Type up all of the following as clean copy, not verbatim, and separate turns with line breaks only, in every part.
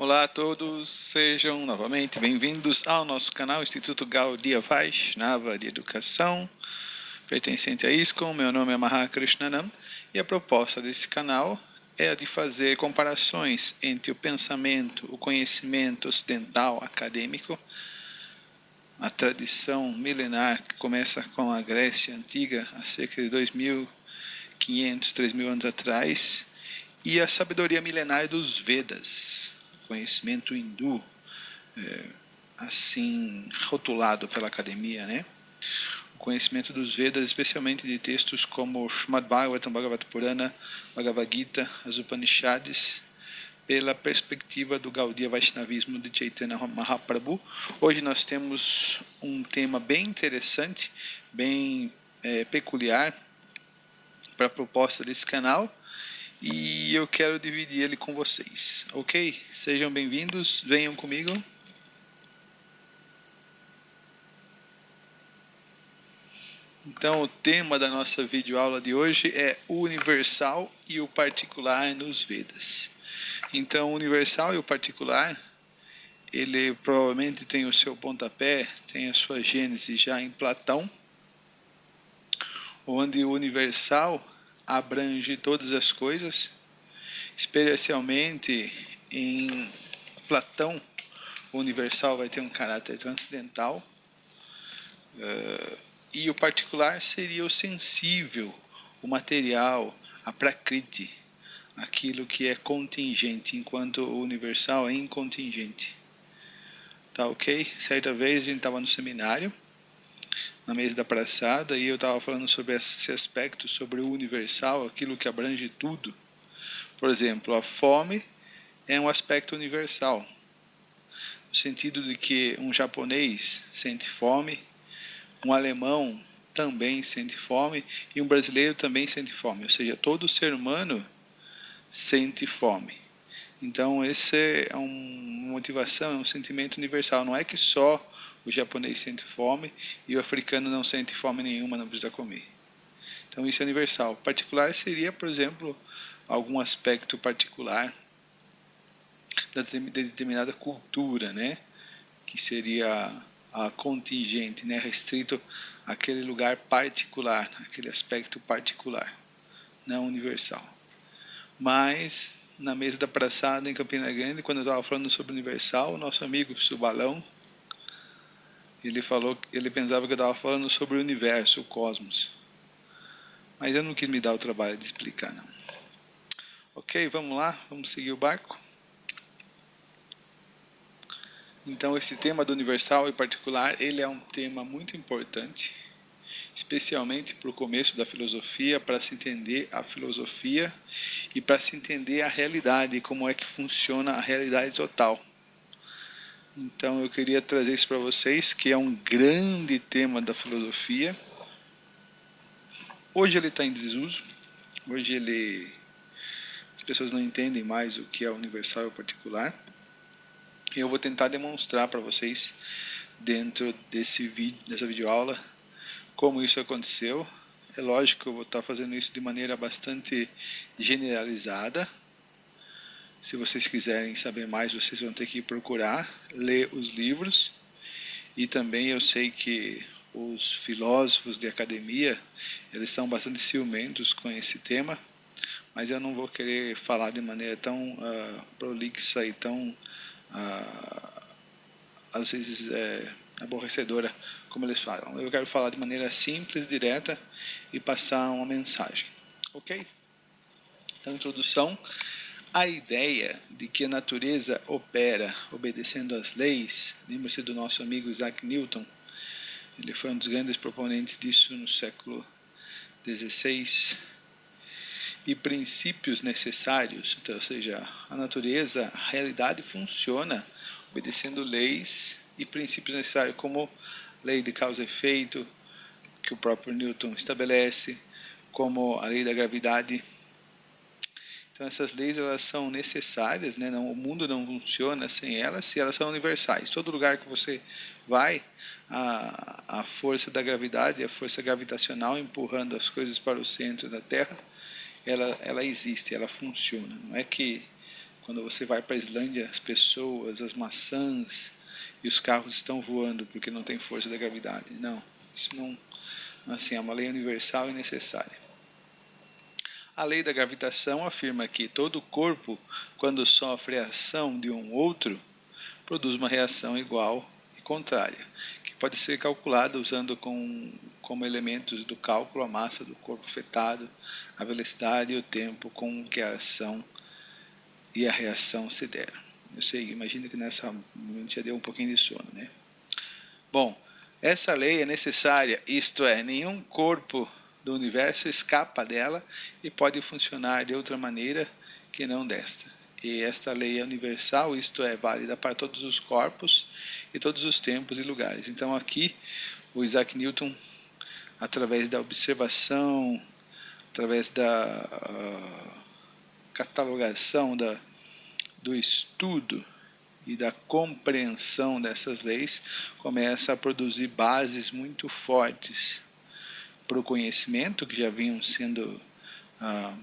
Olá a todos, sejam novamente bem-vindos ao nosso canal Instituto Gaudiya Vaishnava de Educação, pertencente a ISKCON. Meu nome é Mahakrishnanam e a proposta desse canal é a de fazer comparações entre o pensamento, o conhecimento ocidental acadêmico, a tradição milenar que começa com a Grécia Antiga, há cerca de 2.500, 3.000 anos atrás, e a sabedoria milenar dos Vedas, conhecimento hindu, assim rotulado pela academia, né? O conhecimento dos Vedas, especialmente de textos como Srimad Bhagavatam, Bhagavata Purana, Bhagavad Gita, as Upanishads, pela perspectiva do Gaudiya Vaishnavismo de Chaitanya Mahaprabhu. Hoje nós temos um tema bem interessante, bem peculiar para a proposta desse canal, e eu quero dividir ele com vocês, ok? Sejam bem-vindos, venham comigo. Então, o tema da nossa videoaula de hoje é o universal e o particular nos Vedas. Então, o universal e o particular, ele provavelmente tem o seu pontapé, tem a sua gênese já em Platão, onde o universal abrange todas as coisas, especialmente em Platão. O universal vai ter um caráter transcendental, e o particular seria o sensível, o material, a prakriti, aquilo que é contingente, enquanto o universal é incontingente. Tá ok? Certa vez a gente estava no seminário, na mesa da praçada, e eu estava falando sobre esse aspecto, sobre o universal, aquilo que abrange tudo. Por exemplo, a fome é um aspecto universal, no sentido de que um japonês sente fome, um alemão também sente fome e um brasileiro também sente fome, ou seja, todo ser humano sente fome. Então esse é uma motivação, é um sentimento universal. Não é que só o japonês sente fome e o africano não sente fome nenhuma, não precisa comer. Então isso é universal. Particular seria, por exemplo, algum aspecto particular da determinada cultura, né? Que seria a contingente, né? Restrito àquele lugar particular, aquele aspecto particular, não universal. Mas na mesa da praçada em Campina Grande, quando eu estava falando sobre o universal, o nosso amigo Subalão, ele pensava que eu estava falando sobre o universo, o cosmos. Mas eu não quis me dar o trabalho de explicar, não. Ok, vamos lá, vamos seguir o barco. Então esse tema do universal e particular, ele é um tema muito importante, especialmente para o começo da filosofia, para se entender a filosofia e para se entender a realidade, como é que funciona a realidade total. Então eu queria trazer isso para vocês, que é um grande tema da filosofia. Hoje ele está em desuso, hoje as pessoas não entendem mais o que é universal e o particular. Eu vou tentar demonstrar para vocês, dentro dessa videoaula, como isso aconteceu. É lógico que eu vou estar fazendo isso de maneira bastante generalizada. Se vocês quiserem saber mais, vocês vão ter que procurar, ler os livros. E também eu sei que os filósofos de academia, eles são bastante ciumentos com esse tema, mas eu não vou querer falar de maneira tão prolixa e tão às vezes aborrecedora como eles falam. Eu quero falar de maneira simples, direta e passar uma mensagem. Ok? Então, introdução. A ideia de que a natureza opera obedecendo às leis, lembra-se do nosso amigo Isaac Newton, ele foi um dos grandes proponentes disso no século XVI, e princípios necessários, então, ou seja, a natureza, a realidade funciona obedecendo leis e princípios necessários, como a lei de causa e efeito, que o próprio Newton estabelece, como a lei da gravidade. Então essas leis, elas são necessárias, né? O mundo não funciona sem elas, e elas são universais. Todo lugar que você vai, a força da gravidade, a força gravitacional empurrando as coisas para o centro da Terra, ela existe, ela funciona. Não é que Quando você vai para a Islândia, as pessoas, as maçãs e os carros estão voando porque não tem força da gravidade. Não, isso não, assim, é uma lei universal e necessária. A lei da gravitação afirma que todo corpo, quando sofre a ação de um outro, produz uma reação igual e contrária, que pode ser calculada usando como elementos do cálculo a massa do corpo afetado, a velocidade e o tempo com que a ação e a reação se deram. Eu sei, imagino que nessa momento já deu um pouquinho de sono, né? Bom, essa lei é necessária, isto é, nenhum corpo do universo escapa dela e pode funcionar de outra maneira que não desta. E esta lei é universal, isto é, válida para todos os corpos e todos os tempos e lugares. Então aqui o Isaac Newton, através da observação, através da catalogação, do estudo e da compreensão dessas leis, começa a produzir bases muito fortes para o conhecimento, que já vinham sendo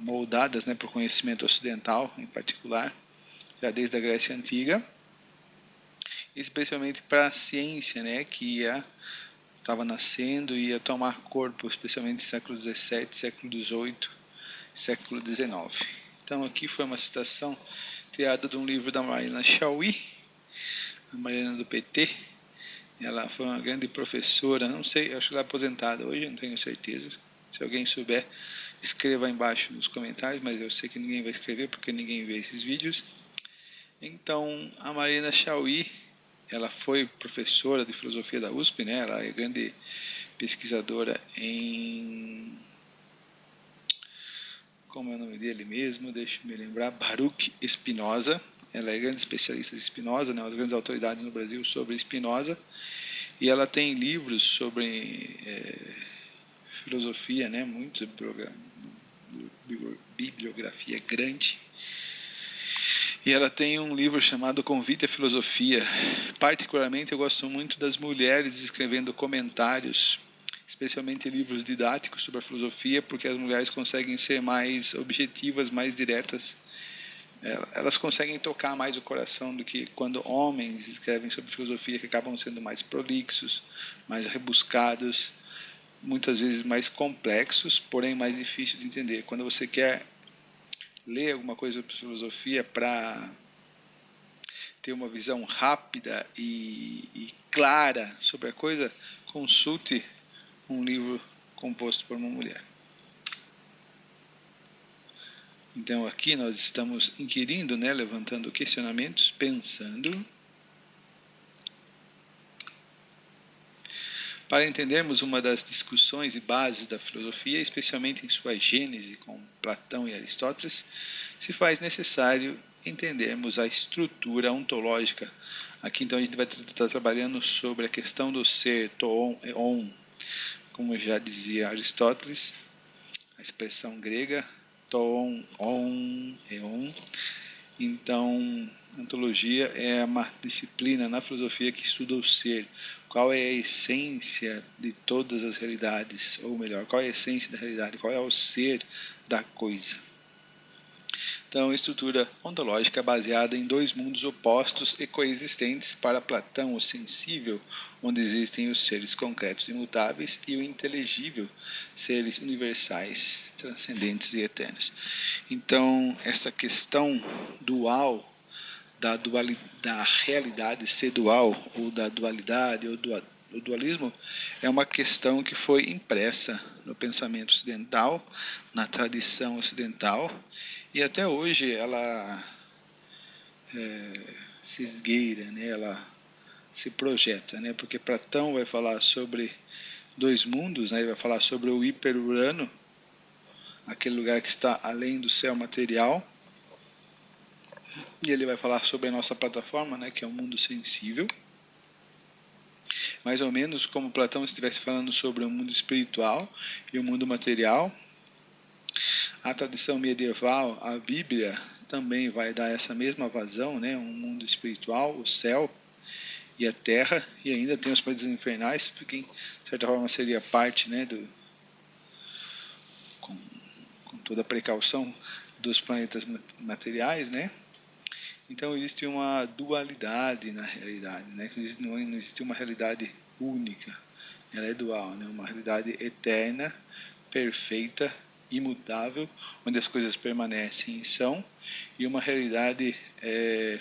moldadas, né, para o conhecimento ocidental em particular, já desde a Grécia Antiga, especialmente para a ciência, né, que estava nascendo e ia tomar corpo, especialmente no século XVII, século XVIII, século XIX. Então aqui foi uma citação tirada de um livro da Marina Chauí, a Mariana do PT. Ela foi uma grande professora, não sei, acho que ela é aposentada hoje, não tenho certeza. Se alguém souber, escreva aí embaixo nos comentários, mas eu sei que ninguém vai escrever porque ninguém vê esses vídeos. Então, a Marina Chauí, ela foi professora de filosofia da USP, né? Ela é grande pesquisadora em... Como é o nome dele mesmo? Deixa eu me lembrar. Baruch Spinoza. Ela é grande especialista de Spinoza, né? Uma das grandes autoridades no Brasil sobre Spinoza. E ela tem livros sobre filosofia, né? Muita bibliografia grande. E ela tem um livro chamado Convite à Filosofia. Particularmente eu gosto muito das mulheres escrevendo comentários, especialmente livros didáticos sobre a filosofia, porque as mulheres conseguem ser mais objetivas, mais diretas. Elas conseguem tocar mais o coração do que quando homens escrevem sobre filosofia, que acabam sendo mais prolixos, mais rebuscados, muitas vezes mais complexos, porém mais difíceis de entender. Quando você quer ler alguma coisa sobre filosofia para ter uma visão rápida e clara sobre a coisa, consulte um livro composto por uma mulher. Então aqui nós estamos inquirindo, né, levantando questionamentos, pensando. Para entendermos uma das discussões e bases da filosofia, especialmente em sua gênese com Platão e Aristóteles, se faz necessário entendermos a estrutura ontológica. Aqui então a gente vai estar trabalhando sobre a questão do ser, toon, eon, como já dizia Aristóteles, a expressão grega, toon, on, eon. Então, ontologia é uma disciplina na filosofia que estuda o ser. Qual é a essência de todas as realidades? Ou melhor, qual é a essência da realidade? Qual é o ser da coisa? Então, estrutura ontológica baseada em dois mundos opostos e coexistentes para Platão, o sensível, onde existem os seres concretos e imutáveis, e o inteligível, seres universais, transcendentes e eternos. Então, essa questão dual, da realidade ser dual, ou da dualidade, ou do dualismo, é uma questão que foi impressa no pensamento ocidental, na tradição ocidental, e até hoje ela se esgueira, né? Ela se projeta, né? Porque Platão vai falar sobre dois mundos, né? Ele vai falar sobre o hiperurano, aquele lugar que está além do céu material, e ele vai falar sobre a nossa plataforma, né? Que é o mundo sensível, mais ou menos como Platão estivesse falando sobre o mundo espiritual e o mundo material. A tradição medieval, a Bíblia, também vai dar essa mesma vazão, né? Um mundo espiritual, o céu e a terra, e ainda tem os planetas infernais, porque de certa forma seria parte, né, com toda a precaução dos planetas materiais, né? Então existe uma dualidade na realidade, né? Não existe uma realidade única, ela é dual, né? Uma realidade eterna, perfeita, imutável, onde as coisas permanecem e são, e uma realidade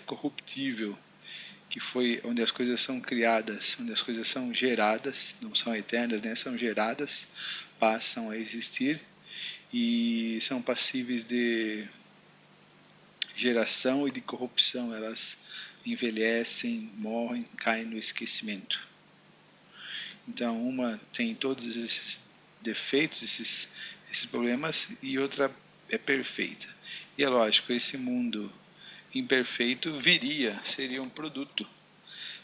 corruptível, que foi onde as coisas são criadas, onde as coisas são geradas, não são eternas, né? São geradas, passam a existir e são passíveis de geração e de corrupção. Elas envelhecem, morrem, caem no esquecimento. Então uma tem todos esses defeitos, esses problemas, e outra é perfeita. E é lógico, esse mundo imperfeito seria um produto,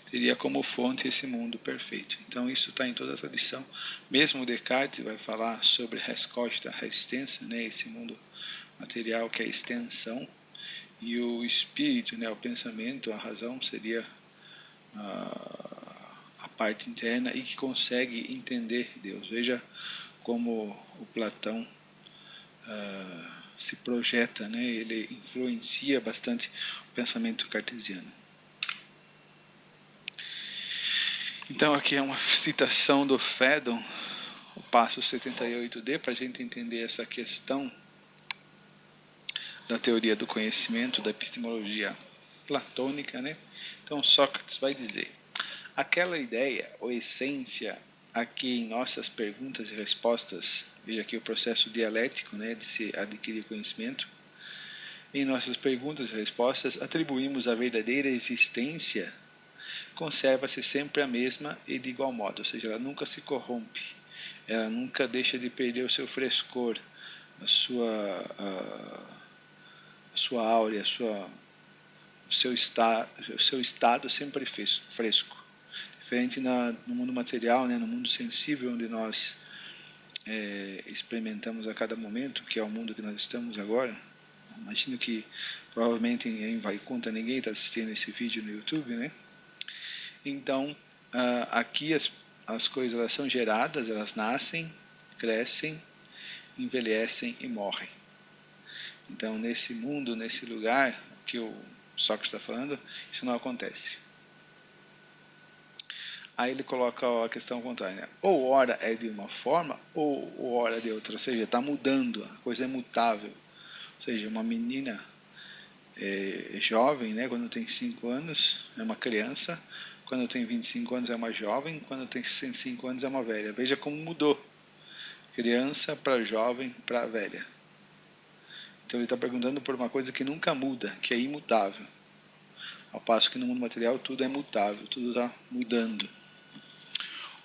teria como fonte esse mundo perfeito. Então isso está em toda a tradição. Mesmo Descartes vai falar sobre resposta, resistência, né? Esse mundo material que é a extensão, e o espírito, né? O pensamento, a razão seria a parte interna e que consegue entender Deus. Veja como o Platão se projeta, né? Ele influencia bastante o pensamento cartesiano. Então aqui é uma citação do Phaedon, o passo 78D, para a gente entender essa questão da teoria do conhecimento, da epistemologia platônica, né? Então Sócrates vai dizer: aquela ideia ou essência a que em nossas perguntas e respostas, veja aqui o processo dialético, né, de se adquirir conhecimento, em nossas perguntas e respostas atribuímos a verdadeira existência, conserva-se sempre a mesma e de igual modo, ou seja, ela nunca se corrompe, ela nunca deixa de perder o seu frescor, a sua áurea, o seu estado sempre fresco. Diferente no mundo material, né, no mundo sensível, onde nós experimentamos a cada momento, que é o mundo que nós estamos agora. Imagino que provavelmente em Vaikunta ninguém está assistindo esse vídeo no YouTube, né? Então, aqui as coisas elas são geradas, elas nascem, crescem, envelhecem e morrem. Então, nesse mundo, nesse lugar que o Sócrates está falando, isso não acontece. Aí ele coloca a questão contrária, né? Ou ora é de uma forma, ou ora de outra. Ou seja, está mudando, a coisa é mutável. Ou seja, uma menina jovem, né, quando tem 5 anos, é uma criança. Quando tem 25 anos é uma jovem. Quando tem 65 anos é uma velha. Veja como mudou. Criança para jovem para velha. Então ele está perguntando por uma coisa que nunca muda, que é imutável. Ao passo que no mundo material tudo é mutável, tudo está mudando.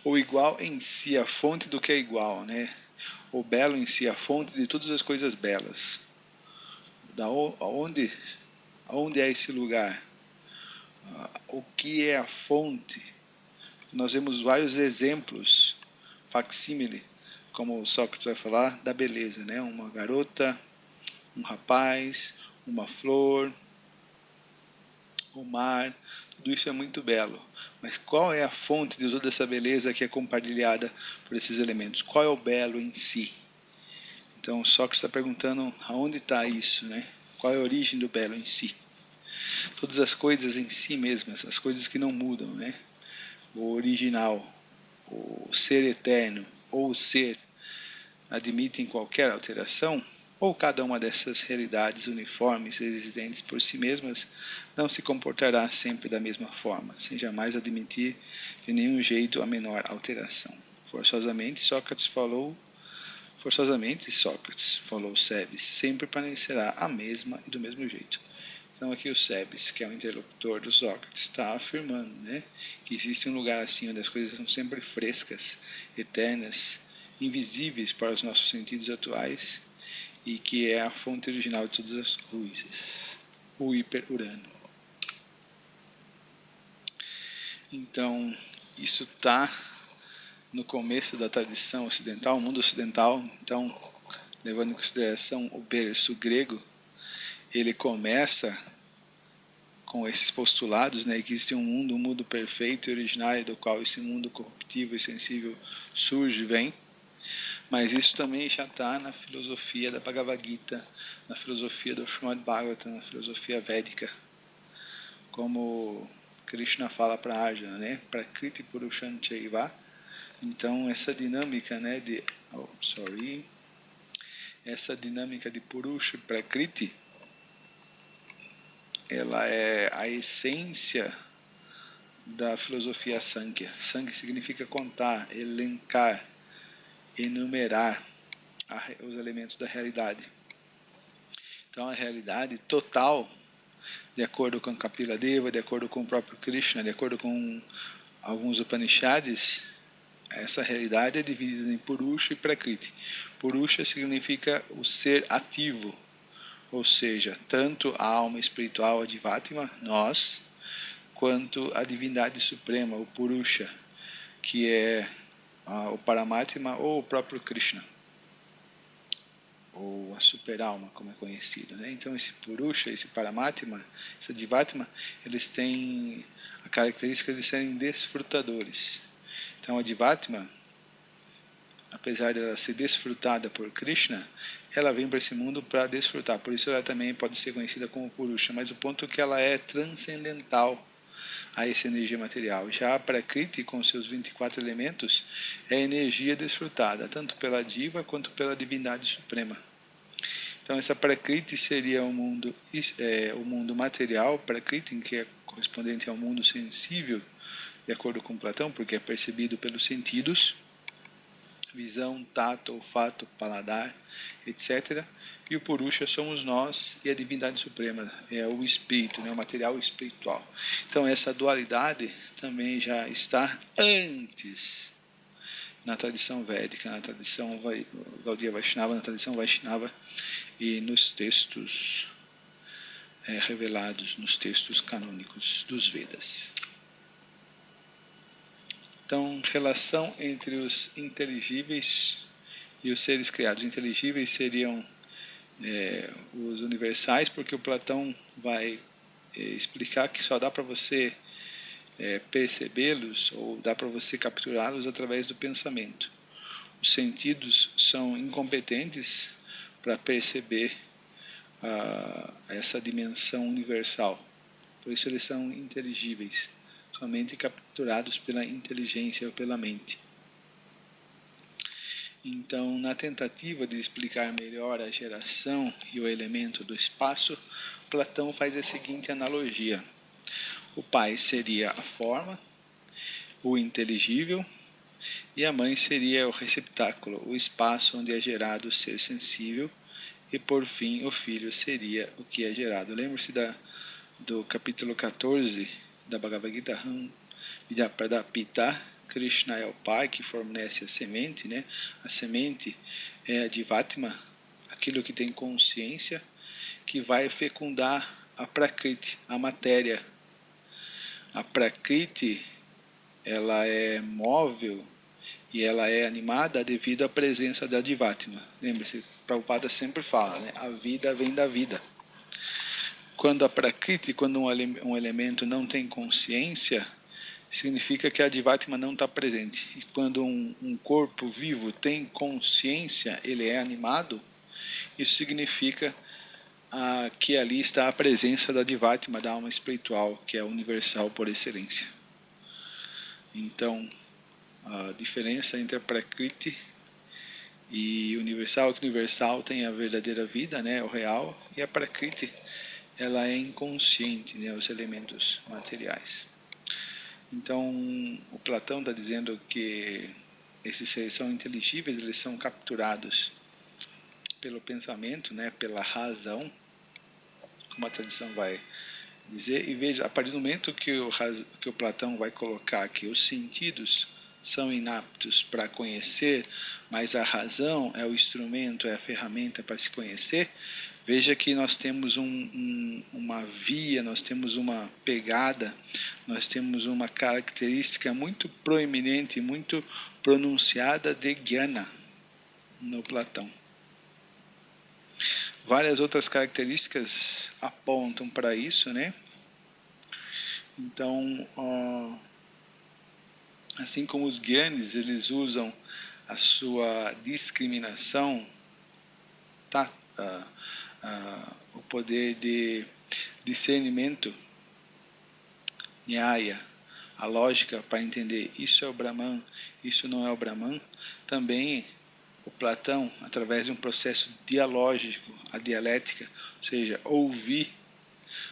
O igual em si, a fonte do que é igual, né? O belo em si, a fonte de todas as coisas belas. Aonde é esse lugar? O que é a fonte? Nós vemos vários exemplos, facsímile, como o Sócrates vai falar, da beleza, né? Uma garota, um rapaz, uma flor, o mar, tudo isso é muito belo. Mas qual é a fonte de toda essa beleza que é compartilhada por esses elementos? Qual é o belo em si? Então Sócrates está perguntando aonde está isso, né? Qual é a origem do belo em si? Todas as coisas em si mesmas, as coisas que não mudam, né? O original, o ser eterno ou o ser admitem qualquer alteração, ou cada uma dessas realidades uniformes existentes por si mesmas não se comportará sempre da mesma forma, sem jamais admitir de nenhum jeito a menor alteração. Forçosamente Sócrates falou Cebes, sempre permanecerá a mesma e do mesmo jeito. Então aqui o Cebes, que é o interlocutor do Sócrates, está afirmando, né, que existe um lugar assim onde as coisas são sempre frescas, eternas, invisíveis para os nossos sentidos atuais, e que é a fonte original de todas as coisas, o hiper-urano. Então, isso está no começo da tradição ocidental, o mundo ocidental. Então, levando em consideração o berço grego, ele começa com esses postulados, né, que existe um mundo perfeito e originário, do qual esse mundo corruptível e sensível surge e vem. Mas isso também já está na filosofia da Bhagavad Gita, na filosofia do Srimad Bhagavatam, na filosofia védica. como Krishna fala para Arjuna, né? Prakriti Purusham Chaiva. Então essa dinâmica, né, essa dinâmica de Purusha e Prakriti, ela é a essência da filosofia Sankhya. Sankhya significa contar, elencar, enumerar os elementos da realidade. Então a realidade total, de acordo com Kapila Deva, de acordo com o próprio Krishna, de acordo com alguns Upanishads, essa realidade é dividida em Purusha e Prakriti. Purusha significa o ser ativo, ou seja, tanto a alma espiritual, a Divatma, nós, quanto a divindade suprema, o Purusha, que é o Paramatma ou o próprio Krishna, ou a super-alma, como é conhecido, né? Então esse Purusha, esse Paramatma, essa Divatma, eles têm a característica de serem desfrutadores. Então a Divatma, apesar de ela ser desfrutada por Krishna, ela vem para esse mundo para desfrutar. Por isso ela também pode ser conhecida como Purusha. Mas o ponto é que ela é transcendental a essa energia material. Já a Prakriti, com seus 24 elementos, é energia desfrutada, tanto pela Diva quanto pela divindade suprema. Então essa Prakriti seria o mundo material, Prakriti, que é correspondente ao mundo sensível, de acordo com Platão, porque é percebido pelos sentidos, visão, tato, olfato, paladar, etc. E o Purusha somos nós e a divindade suprema, é o espírito, né, o material espiritual. Então essa dualidade também já está antes na tradição védica, na tradição Gaudiya Vaishnava, na tradição Vaishnava e nos textos revelados, nos textos canônicos dos Vedas. Então, relação entre os inteligíveis e os seres criados. Inteligíveis seriam os universais, porque o Platão vai explicar que só dá para você percebê-los ou dá para você capturá-los através do pensamento. Os sentidos são incompetentes para perceber essa dimensão universal. Por isso eles são inteligíveis, somente capturados pela inteligência ou pela mente. Então, na tentativa de explicar melhor a geração e o elemento do espaço, Platão faz a seguinte analogia. O pai seria a forma, o inteligível, e a mãe seria o receptáculo, o espaço onde é gerado o ser sensível, e por fim o filho seria o que é gerado. Lembre-se do capítulo 14 da Bhagavad Gita, Ram Vidyapradapita. Krishna é o pai que fornece a semente, né? A semente é a Divatma, aquilo que tem consciência, que vai fecundar a Prakriti, a matéria. A Prakriti, ela é móvel e ela é animada devido à presença da Divatma. Lembre-se, Prabhupada sempre fala, né? A vida vem da vida. Quando a Prakriti, quando um elemento não tem consciência, significa que a Divatma não está presente. E quando um corpo vivo tem consciência, ele é animado, isso significa que ali está a presença da Divatma, da alma espiritual, que é universal por excelência. Então, a diferença entre a Prakriti e universal, que universal tem a verdadeira vida, né, o real, e a Prakriti, ela é inconsciente, né, os elementos materiais. Então, o Platão está dizendo que esses seres são inteligíveis, eles são capturados pelo pensamento, né, pela razão, como a tradição vai dizer. E veja, a partir do momento que o Platão vai colocar que os sentidos são inaptos para conhecer, mas a razão é o instrumento, é a ferramenta para se conhecer, veja que nós temos uma via, nós temos uma pegada, nós temos uma característica muito proeminente, muito pronunciada de Jnana no Platão. Várias outras características apontam para isso, né? Então, assim como os Gyanis, eles usam a sua discriminação, o poder de discernimento Nyaya, a lógica para entender isso é o Brahman, isso não é o Brahman, também o Platão, através de um processo dialógico, a dialética, ou seja, ouvir,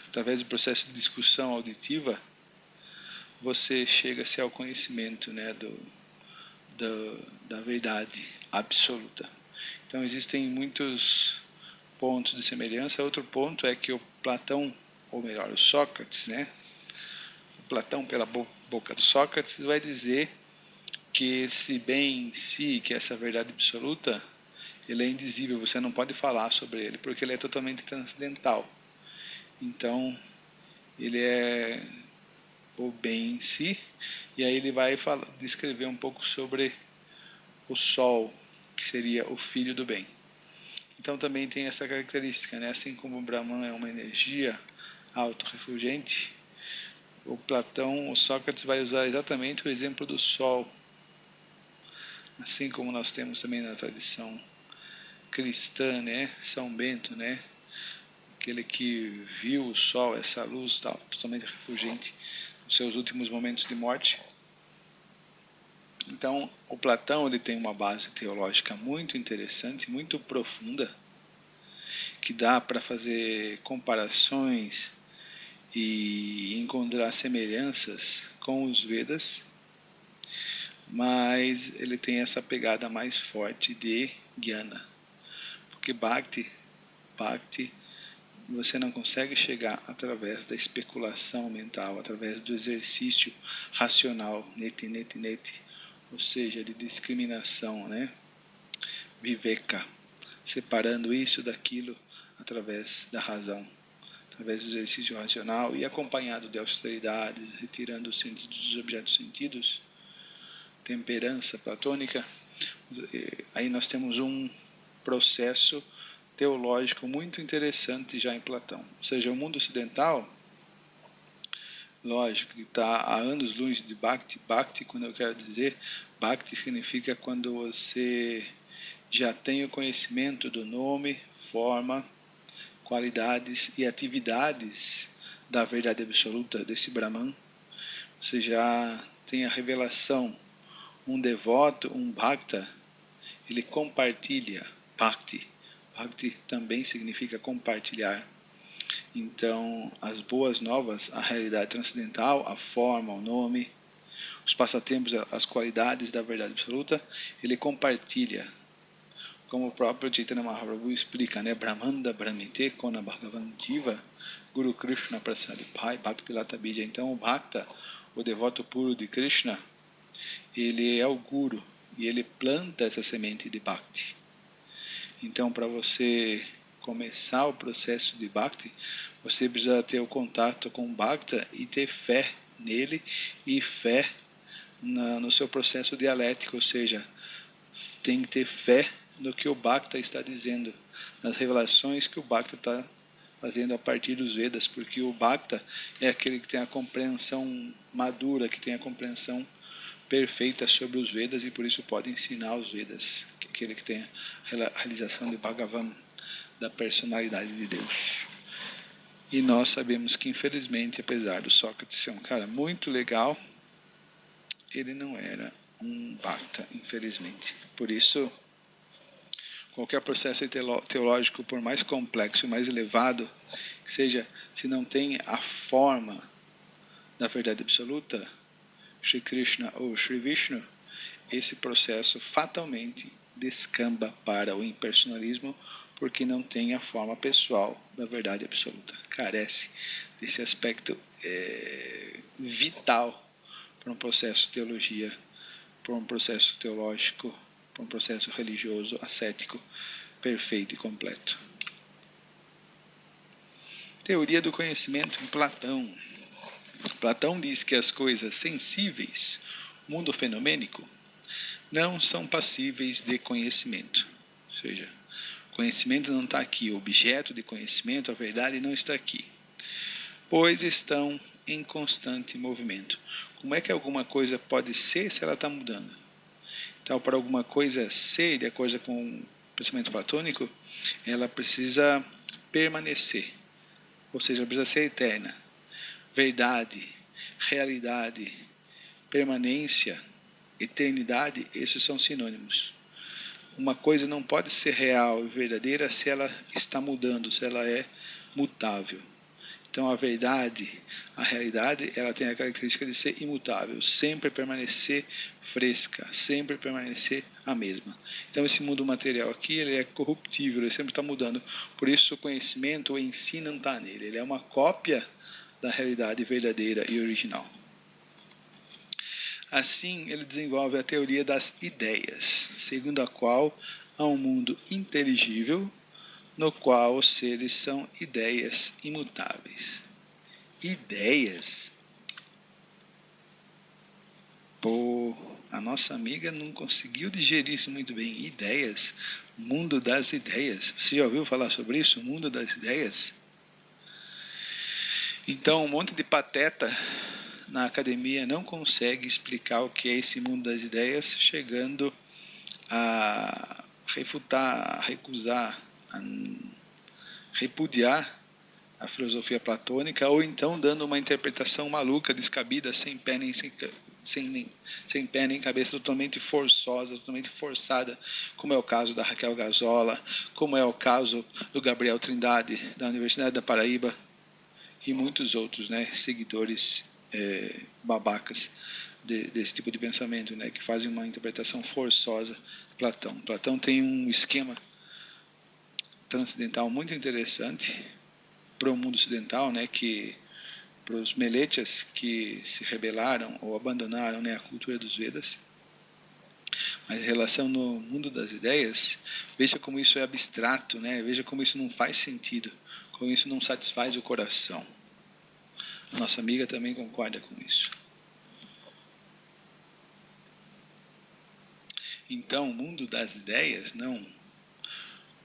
através do processo de discussão auditiva, você chega-se ao conhecimento, né, da verdade absoluta. Então existem muitos pontos de semelhança. Outro ponto é que o Platão, ou melhor, o Sócrates, né, o Platão pela boca do Sócrates vai dizer que esse bem em si, que é essa verdade absoluta, ele é indizível, você não pode falar sobre ele, porque ele é totalmente transcendental. Então, ele é o bem em si, e aí ele vai descrever um pouco sobre o Sol, que seria o filho do bem. Então também tem essa característica, né? Assim como o Brahman é uma energia autorrefulgente, o Platão, o Sócrates vai usar exatamente o exemplo do Sol, assim como nós temos também na tradição cristã, né? São Bento, né? Aquele que viu o Sol, essa luz tal, totalmente refulgente nos seus últimos momentos de morte. Então, o Platão ele tem uma base teológica muito interessante, muito profunda, que dá para fazer comparações e encontrar semelhanças com os Vedas, mas ele tem essa pegada mais forte de Jnana, porque Bhakti você não consegue chegar através da especulação mental, através do exercício racional, neti, ou seja, de discriminação, né? Viveka, separando isso daquilo através da razão, através do exercício racional e acompanhado de austeridades, retirando os sentidos dos objetos sentidos, temperança platônica. Aí nós temos um processo teológico muito interessante já em Platão. Ou seja, o mundo ocidental, lógico, que está há anos longe de Bhakti. Bhakti, quando eu quero dizer, Bhakti significa quando você já tem o conhecimento do nome, forma, qualidades e atividades da verdade absoluta desse Brahman. Você já tem a revelação. Um devoto, um bhakta, ele compartilha bhakti. Bhakti também significa compartilhar. Então, as boas novas, a realidade transcendental, a forma, o nome, os passatempos, as qualidades da verdade absoluta, ele compartilha. Como o próprio Chaitanya Mahaprabhu explica, né? Brahmanda Brahmite Kona Bhagavan Jiva Guru Krishna Prasadipai Bhakti Lata Bija. Então, o Bhakta, o devoto puro de Krishna, ele é o Guru e ele planta essa semente de Bhakti. Então, para você começar o processo de Bhakti, você precisa ter o contato com o Bhakta e ter fé nele e fé no seu processo dialético, ou seja, tem que ter fé no que o Bhakta está dizendo, nas revelações que o Bhakta está fazendo a partir dos Vedas, porque o Bhakta é aquele que tem a compreensão madura, que tem a compreensão perfeita sobre os Vedas e por isso pode ensinar os Vedas, aquele que tem a realização de Bhagavan, da personalidade de Deus. E nós sabemos que, infelizmente, apesar do Sócrates ser um cara muito legal, ele não era um Bhakta, infelizmente. Por isso, qualquer processo teológico, por mais complexo e mais elevado que seja, se não tem a forma da verdade absoluta, Shri Krishna ou Shri Vishnu, esse processo fatalmente descamba para o impersonalismo, porque não tem a forma pessoal da verdade absoluta. Carece desse aspecto vital para um processo de teologia, para um processo teológico, para um processo religioso, ascético, perfeito e completo. Teoria do conhecimento em Platão. Platão diz que as coisas sensíveis, mundo fenomênico, não são passíveis de conhecimento. Ou seja, o conhecimento não está aqui, o objeto de conhecimento, a verdade não está aqui, pois estão em constante movimento. Como é que alguma coisa pode ser se ela está mudando? Então, para alguma coisa ser, de acordo com o pensamento platônico, ela precisa permanecer, ou seja, ela precisa ser eterna. Verdade realidade, permanência, eternidade, esses são sinônimos. Uma coisa não pode ser real e verdadeira se ela está mudando, se ela é mutável. Então a verdade, a realidade, ela tem a característica de ser imutável, sempre permanecer fresca, sempre permanecer a mesma. Então esse mundo material aqui, ele é corruptível, ele sempre está mudando. Por isso o conhecimento, o ensino não está nele, ele é uma cópia da realidade verdadeira e original. Assim, ele desenvolve a teoria das ideias, segundo a qual há um mundo inteligível, no qual os seres são ideias imutáveis. Ideias? Pô, a nossa amiga não conseguiu digerir isso muito bem. Ideias, mundo das ideias. Você já ouviu falar sobre isso? Mundo das ideias? Então, um monte de pateta na academia não consegue explicar o que é esse mundo das ideias, chegando a refutar, a recusar, a repudiar a filosofia platônica, ou então dando uma interpretação maluca, descabida, sem pé nem cabeça, totalmente forçosa, totalmente forçada, como é o caso da Raquel Gazola, como é o caso do Gabriel Trindade, da Universidade da Paraíba, e muitos outros, né, seguidores babacas desse tipo de pensamento, né, que fazem uma interpretação forçosa de Platão. Platão tem um esquema transcendental muito interessante para o mundo ocidental, né, que para os Melechas que se rebelaram ou abandonaram, né, a cultura dos Vedas. Mas em relação no mundo das ideias, veja como isso é abstrato, né? Veja como isso não faz sentido, como isso não satisfaz o coração. A nossa amiga também concorda com isso. Então, mundo das ideias, não,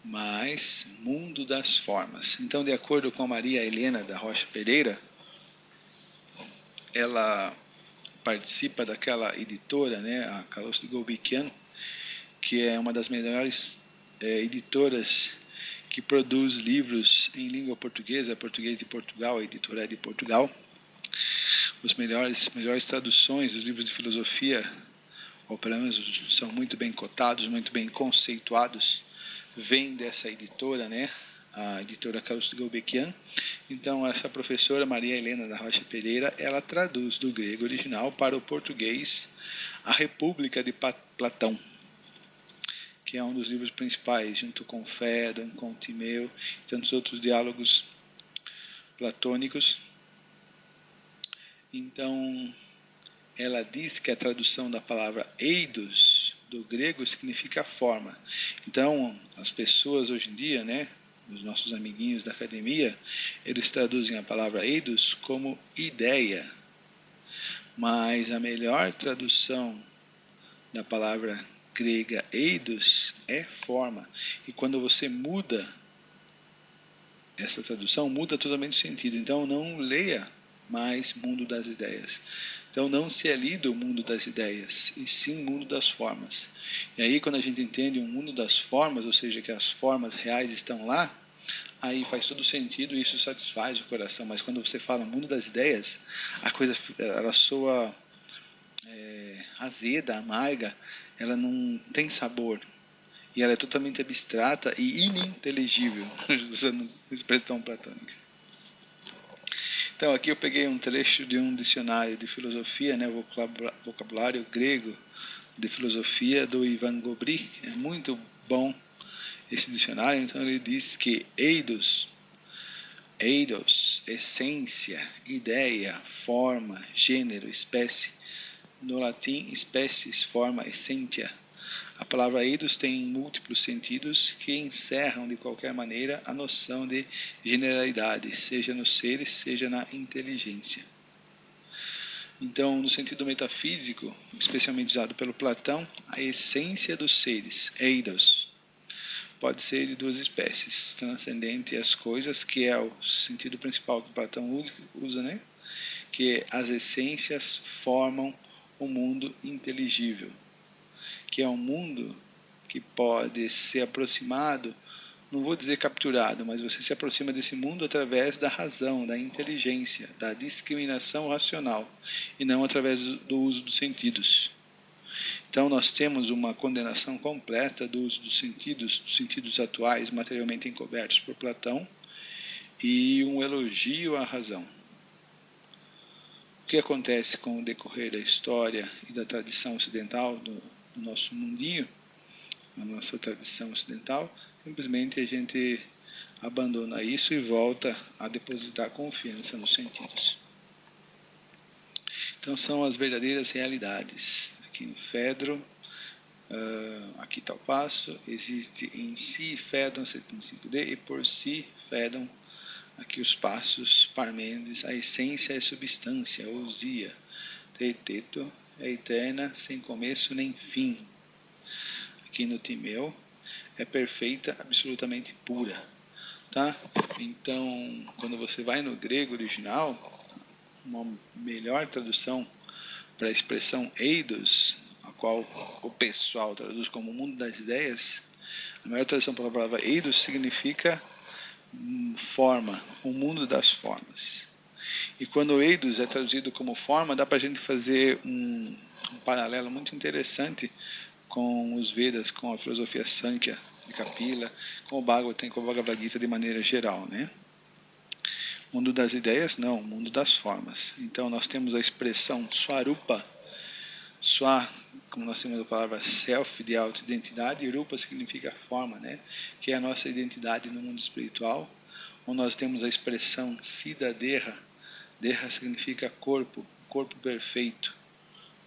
mas mundo das formas. Então, de acordo com a Maria Helena da Rocha Pereira, ela participa daquela editora, né, a Calouste Gulbenkian, que é uma das melhores editoras que produz livros em língua portuguesa, português de Portugal, a editora é de Portugal. Os melhores traduções dos livros de filosofia, ou pelo menos são muito bem cotados, muito bem conceituados, vêm dessa editora, né? A editora Calouste Gulbenkian. Então, essa professora Maria Helena da Rocha Pereira, ela traduz do grego original para o português A República de Platão, que é um dos livros principais, junto com Fédon, com Timeu e tantos outros diálogos platônicos. Então, ela diz que a tradução da palavra eidos do grego significa forma. Então, as pessoas hoje em dia, né, os nossos amiguinhos da academia, eles traduzem a palavra eidos como ideia. Mas a melhor tradução da palavra grega eidos é forma. E quando você muda essa tradução, muda totalmente o sentido. Então, não leia mais mundo das ideias. Então não se é lido o mundo das ideias, e sim o mundo das formas. E aí quando a gente entende o mundo das formas, ou seja, que as formas reais estão lá, aí faz todo sentido e isso satisfaz o coração. Mas quando você fala mundo das ideias, a coisa ela soa azeda, amarga, ela não tem sabor. E ela é totalmente abstrata e ininteligível, usando expressão platônica. Então aqui eu peguei um trecho de um dicionário de filosofia, né, vocabulário grego de filosofia do Ivan Gobry. É muito bom esse dicionário. Então ele diz que eidos, essência, ideia, forma, gênero, espécie. No latim, species, forma, essentia. A palavra eidos tem múltiplos sentidos que encerram de qualquer maneira a noção de generalidade, seja nos seres, seja na inteligência. Então, no sentido metafísico, especialmente usado pelo Platão, a essência dos seres, eidos, pode ser de duas espécies, transcendente às coisas, que é o sentido principal que Platão usa, né? Que as essências formam o mundo inteligível, que é um mundo que pode ser aproximado não vou dizer capturado, mas você se aproxima desse mundo através da razão, da inteligência, da discriminação racional, e não através do uso dos sentidos. Então nós temos uma condenação completa do uso dos sentidos atuais materialmente encobertos por Platão, e um elogio à razão. O que acontece com o decorrer da história e da tradição ocidental do nosso mundinho, a nossa tradição ocidental, simplesmente a gente abandona isso e volta a depositar confiança nos sentidos. Então são as verdadeiras realidades. Aqui no Fedro, aqui está o passo, existe em si Fedon 75D e por si Fedon, aqui os passos Parmênides, a essência é substância, ousia, teiteto, é eterna, sem começo nem fim. Aqui no Timeu, é perfeita, absolutamente pura. Tá? Então, quando você vai no grego original, uma melhor tradução para a expressão eidos, a qual o pessoal traduz como mundo das ideias, a melhor tradução para a palavra eidos significa forma, o mundo das formas. E quando o eidos é traduzido como forma, dá para a gente fazer um paralelo muito interessante com os Vedas, com a filosofia Sankhya de Kapila, com o Bhagavatam, com o Bhagavad Gita de maneira geral, né? Mundo das ideias, não, mundo das formas. Então nós temos a expressão Swarupa, Swa, como nós temos a palavra self, de auto-identidade, e Rupa significa forma, né? Que é a nossa identidade no mundo espiritual, onde nós temos a expressão Siddha-Deha, Deha significa corpo, corpo perfeito,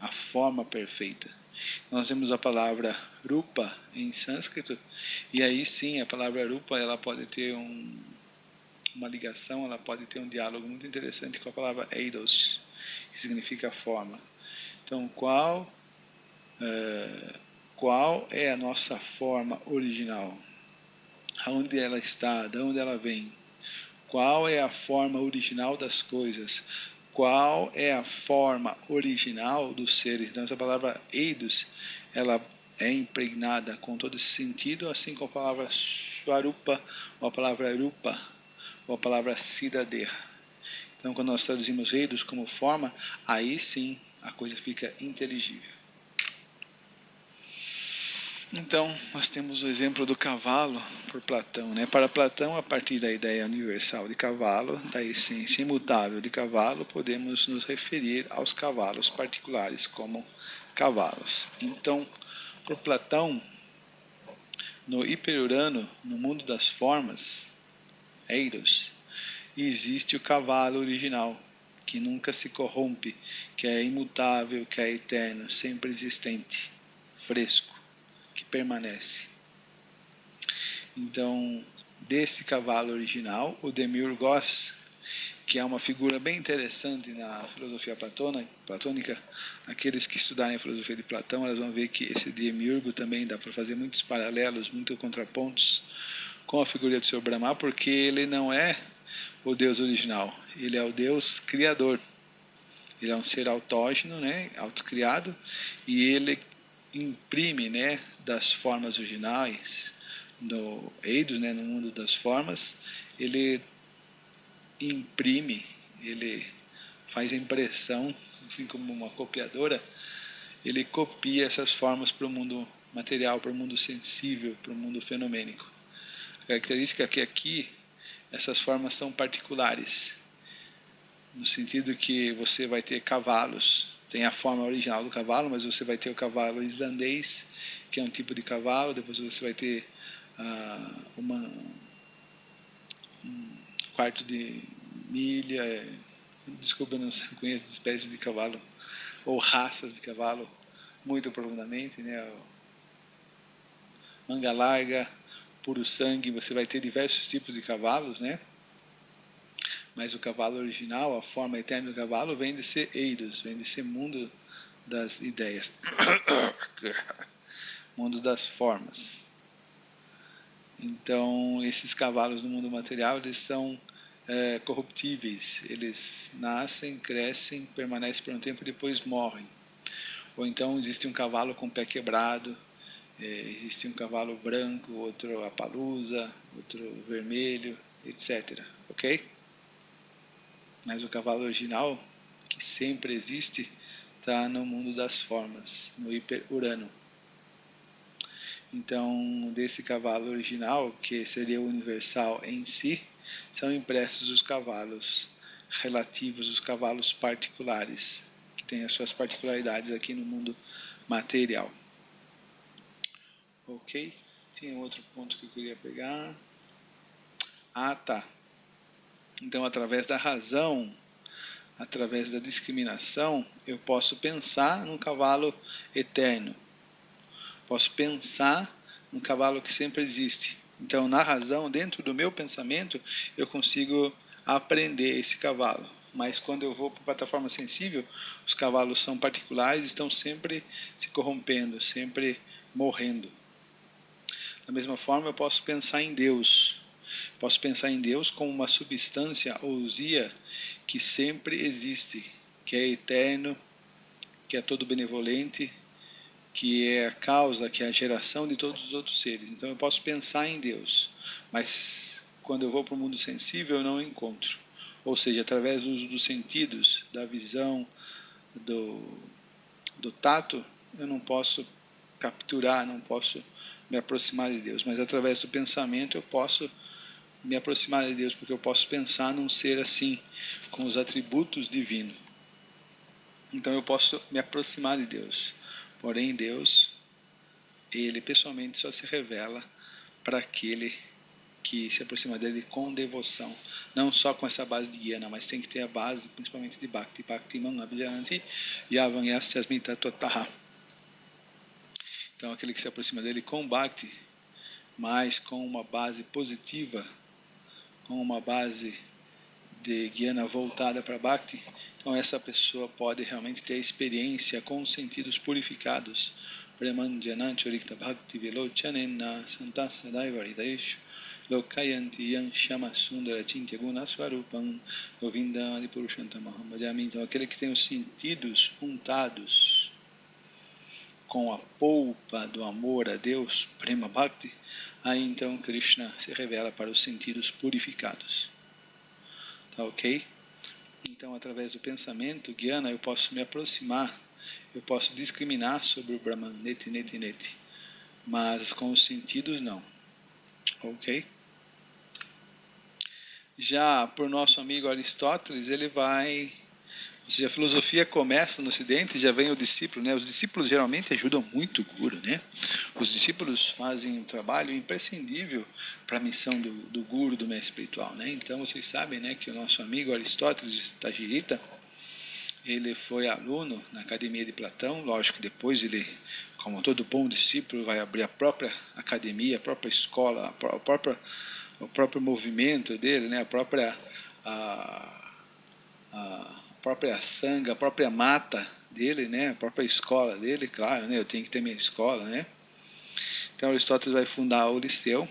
a forma perfeita. Nós temos a palavra Rupa em sânscrito, e aí sim a palavra Rupa ela pode ter uma ligação, ela pode ter um diálogo muito interessante com a palavra Eidos, que significa forma. Então, qual é a nossa forma original? Aonde ela está? De onde ela vem? Qual é a forma original das coisas? Qual é a forma original dos seres? Então, essa palavra eidos, ela é impregnada com todo esse sentido, assim como a palavra Swarupa, ou a palavra Rupa, ou a palavra Siddha-Deha. Então, quando nós traduzimos eidos como forma, aí sim a coisa fica inteligível. Então, nós temos o exemplo do cavalo por Platão, né? Para Platão, a partir da ideia universal de cavalo, da essência imutável de cavalo, podemos nos referir aos cavalos particulares como cavalos. Então, por Platão, no hiperurano, no mundo das formas, Eidos, existe o cavalo original, que nunca se corrompe, que é imutável, que é eterno, sempre existente, fresco, que permanece. Então, desse cavalo original, o Demiurgos, que é uma figura bem interessante na filosofia platônica, aqueles que estudarem a filosofia de Platão, elas vão ver que esse Demiurgo também dá para fazer muitos paralelos, muitos contrapontos com a figura do Sr. Brahma, porque ele não é o Deus original, ele é o Deus criador. Ele é um ser autógeno, né, autocriado, e ele imprime, né, das formas originais do Eidos, né, no mundo das formas, ele imprime, ele faz a impressão, assim como uma copiadora, ele copia essas formas para o mundo material, para o mundo sensível, para o mundo fenomênico. A característica é que aqui essas formas são particulares, no sentido que você vai ter cavalos, tem a forma original do cavalo, mas você vai ter o cavalo islandês, que é um tipo de cavalo, depois você vai ter um quarto de milha, desculpa, eu não conheço espécies de cavalo, ou raças de cavalo, muito profundamente, né? Manga larga, puro sangue, você vai ter diversos tipos de cavalos, né? Mas o cavalo original, a forma eterna do cavalo, vem de ser Eidos, vem de ser mundo das ideias, mundo das formas. Então, esses cavalos no mundo material, eles são corruptíveis, eles nascem, crescem, permanecem por um tempo e depois morrem. Ou então existe um cavalo com o pé quebrado, Existe um cavalo branco, outro apalusa, outro vermelho, etc. Ok? Mas o cavalo original, que sempre existe, está no mundo das formas, no hiper-urano. Então, desse cavalo original, que seria o universal em si, são impressos os cavalos relativos, os cavalos particulares, que têm as suas particularidades aqui no mundo material. Ok? Tinha outro ponto que eu queria pegar. Ah, tá. Então, através da razão, através da discriminação, eu posso pensar num cavalo eterno. Posso pensar num cavalo que sempre existe. Então, na razão, dentro do meu pensamento, eu consigo aprender esse cavalo. Mas quando eu vou para a plataforma sensível, os cavalos são particulares, estão sempre se corrompendo, sempre morrendo. Da mesma forma, eu posso pensar em Deus. Posso pensar em Deus como uma substância ousia que sempre existe, que é eterno, que é todo benevolente, que é a causa, que é a geração de todos os outros seres. Então eu posso pensar em Deus, mas quando eu vou para o mundo sensível eu não encontro. Ou seja, através do uso dos sentidos, da visão, do tato, eu não posso capturar, não posso me aproximar de Deus, mas através do pensamento eu posso me aproximar de Deus, porque eu posso pensar num ser assim, com os atributos divinos. Então eu posso me aproximar de Deus. Porém, Deus, ele pessoalmente só se revela para aquele que se aproxima dele com devoção. Não só com essa base de Gyana, mas tem que ter a base principalmente de Bhakti. Bhakti man abhijanati yavam yasyasmita totaha. Então aquele que se aproxima dele com Bhakti, mas com uma base positiva, com uma base de Gyana voltada para Bhakti, então essa pessoa pode realmente ter a experiência com os sentidos purificados. Premanjana Chorikta Bhakti Velochanena Santasadaiva Hridayeshu Lokayanti Yan Shama Sundara Chintya Guna Swarupam Govinda Adipurushantamaham Bhajami. Então aquele que tem os sentidos untados com a polpa do amor a Deus, Prema Bhakti, aí então Krishna se revela para os sentidos purificados. Tá ok? Então, através do pensamento, Gyana, eu posso me aproximar, eu posso discriminar sobre o Brahman, neti, neti, neti. Mas com os sentidos, não. Ok? Já por nosso amigo Aristóteles, ele vai... Ou seja, a filosofia começa no Ocidente e já vem o discípulo, né? Os discípulos geralmente ajudam muito o Guru, né? Os discípulos fazem um trabalho imprescindível para a missão do Guru, do mestre espiritual, né? Então vocês sabem, né, que o nosso amigo Aristóteles Tagirita, ele foi aluno na Academia de Platão. Lógico que depois ele, como todo bom discípulo, vai abrir a própria academia, a própria escola, o próprio movimento dele, né? a própria sanga, a própria mata dele, né? A própria escola dele, claro, né? Eu tenho que ter minha escola, né? Então Aristóteles vai fundar o Liceu,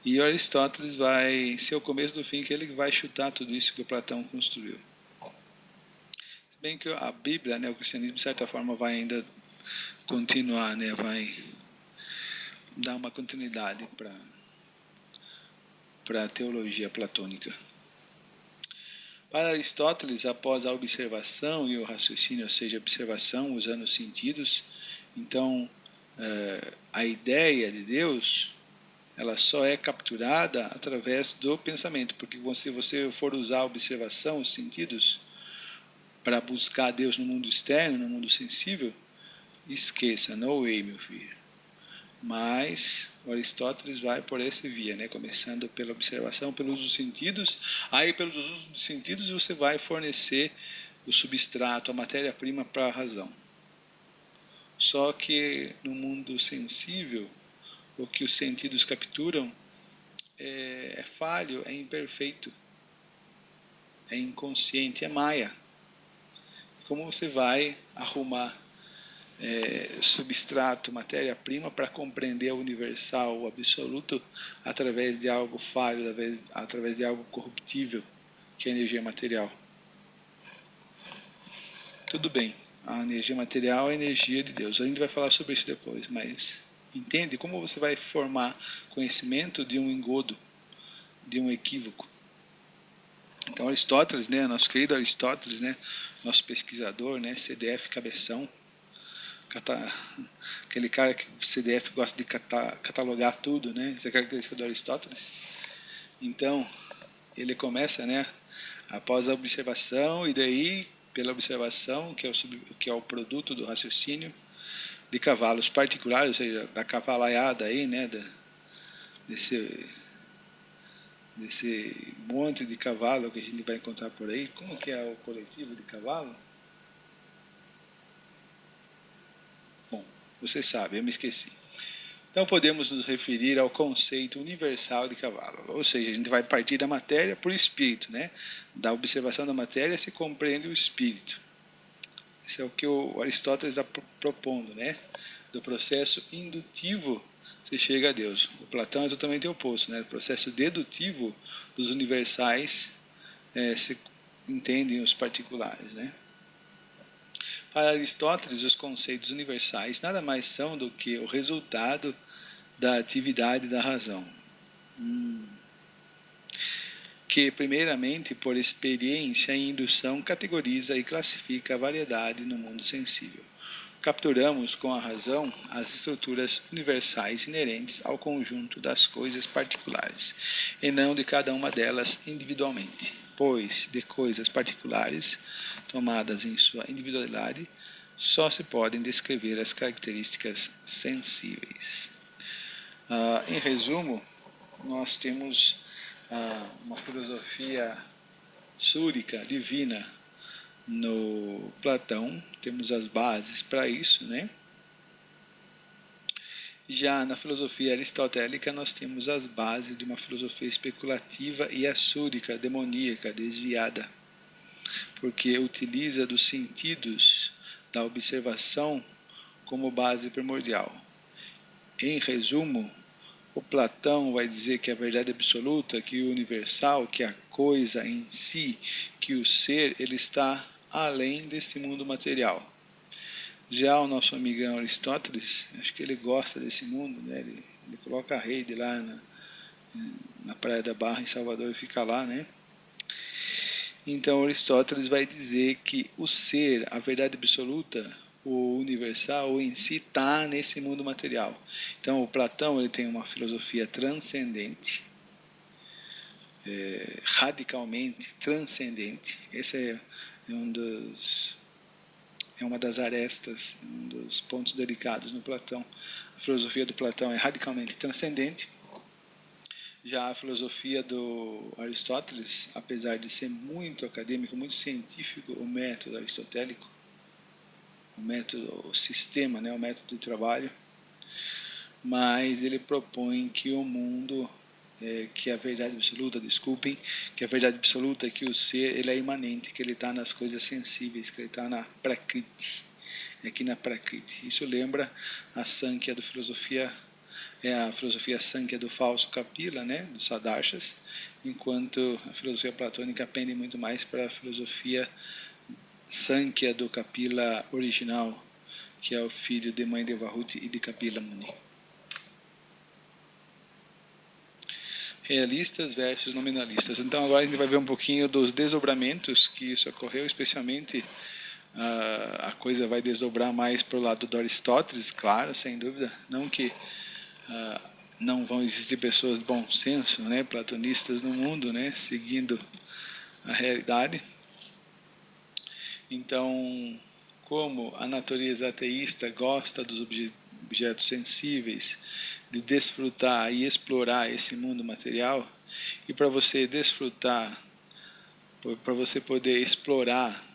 e Aristóteles vai ser o começo do fim, que ele vai chutar tudo isso que o Platão construiu. Se bem que a Bíblia, né, o cristianismo, de certa forma, vai ainda continuar, né? Vai dar uma continuidade para a teologia platônica. Para Aristóteles, após a observação e o raciocínio, ou seja, a observação usando os sentidos, então a ideia de Deus, ela só é capturada através do pensamento, porque se você for usar a observação, os sentidos, para buscar Deus no mundo externo, no mundo sensível, esqueça, no way, meu filho. Mas o Aristóteles vai por essa via, né? Começando pela observação, pelo uso dos sentidos. Aí, pelos usos dos sentidos, você vai fornecer o substrato, a matéria-prima para a razão. Só que no mundo sensível, o que os sentidos capturam é falho, é imperfeito, é inconsciente, é maia. Como você vai arrumar substrato, matéria-prima, para compreender o universal, o absoluto, através de algo falho, através de algo corruptível, que é a energia material? Tudo bem, a energia material é a energia de Deus. A gente vai falar sobre isso depois, mas Entende? Como você vai formar conhecimento de um engodo, de um equívoco? Então Aristóteles, né, nosso querido Aristóteles, né, nosso pesquisador, né, CDF cabeção, aquele cara que o CDF gosta de catalogar tudo, né, essa é a característica do Aristóteles. Então ele começa, né, após a observação, e daí pela observação, que é o produto do raciocínio de cavalos particulares, ou seja, da cavalaiada aí, né, desse monte de cavalo que a gente vai encontrar por aí. Como que é o coletivo de cavalo? Bom, você sabe, eu me esqueci. Então podemos nos referir ao conceito universal de cavalo, ou seja, a gente vai partir da matéria por espírito, né? Da observação da matéria se compreende o espírito. Esse é o que o Aristóteles está propondo, né? Do processo indutivo se chega a Deus. O Platão é totalmente oposto, né? O processo dedutivo dos universais se entendem os particulares, né? Para Aristóteles, os conceitos universais nada mais são do que o resultado da atividade da razão, que primeiramente por experiência e indução categoriza e classifica a variedade no mundo sensível. Capturamos com a razão as estruturas universais inerentes ao conjunto das coisas particulares, e não de cada uma delas individualmente, pois de coisas particulares, tomadas em sua individualidade, só se podem descrever as características sensíveis. Em resumo, nós temos uma filosofia súrica, divina, no Platão, temos as bases para isso, né? Já na filosofia aristotélica nós temos as bases de uma filosofia especulativa e assúrica, demoníaca, desviada, porque utiliza dos sentidos da observação como base primordial. Em resumo, o Platão vai dizer que a verdade absoluta, que o universal, que a coisa em si, que o ser, ele está além desse mundo material. Já o nosso amigão Aristóteles, acho que ele gosta desse mundo, né? Ele coloca a rede lá na Praia da Barra, em Salvador, e fica lá, né? Então Aristóteles vai dizer que o ser, a verdade absoluta, o universal, o em si, está nesse mundo material. Então o Platão ele tem uma filosofia transcendente, radicalmente transcendente. Esse é uma das arestas, um dos pontos delicados no Platão. A filosofia do Platão é radicalmente transcendente. Já a filosofia do Aristóteles, apesar de ser muito acadêmico, muito científico, o método aristotélico, o sistema, né, o método de trabalho, mas ele propõe que o mundo, que a verdade absoluta, que a verdade absoluta é que o ser ele é imanente, que ele está nas coisas sensíveis, que ele está na prakriti, aqui na prakriti. Isso lembra a Sankhya do filosofia, a filosofia Sankhya do falso Kapila, né, dos Sadarshas, enquanto a filosofia platônica pende muito mais para a filosofia Sankhya do Kapila original, que é o filho de mãe de Vahuti e de Kapila Muni. Realistas versus nominalistas. Então agora a gente vai ver um pouquinho dos desdobramentos que isso ocorreu, especialmente a coisa vai desdobrar mais para o lado do Aristóteles, claro, sem dúvida. Não que não vão existir pessoas de bom senso, né, platonistas no mundo, né, seguindo a realidade. Então, como a natureza ateísta gosta dos objetos sensíveis, de desfrutar e explorar esse mundo material, e para você desfrutar, para você poder explorar,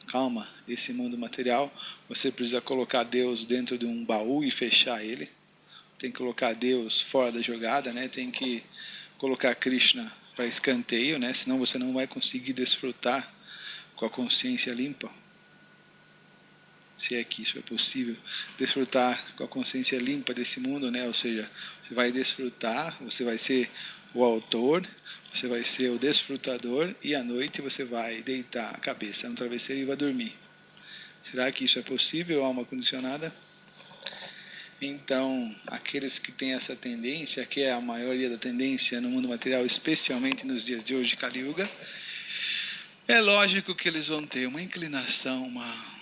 esse mundo material, você precisa colocar Deus dentro de um baú e fechar ele. Tem que colocar Deus fora da jogada, né? Tem que colocar Krishna para escanteio, né? Senão você não vai conseguir desfrutar com a consciência limpa. Se é que isso é possível, desfrutar com a consciência limpa desse mundo, né? Ou seja, você vai desfrutar, você vai ser o autor, você vai ser o desfrutador, e à noite você vai deitar a cabeça no travesseiro e vai dormir. Será que isso é possível, alma condicionada? Então, aqueles que têm essa tendência, que é a maioria da tendência no mundo material, especialmente nos dias de hoje, Kali Yuga, é lógico que eles vão ter uma inclinação, uma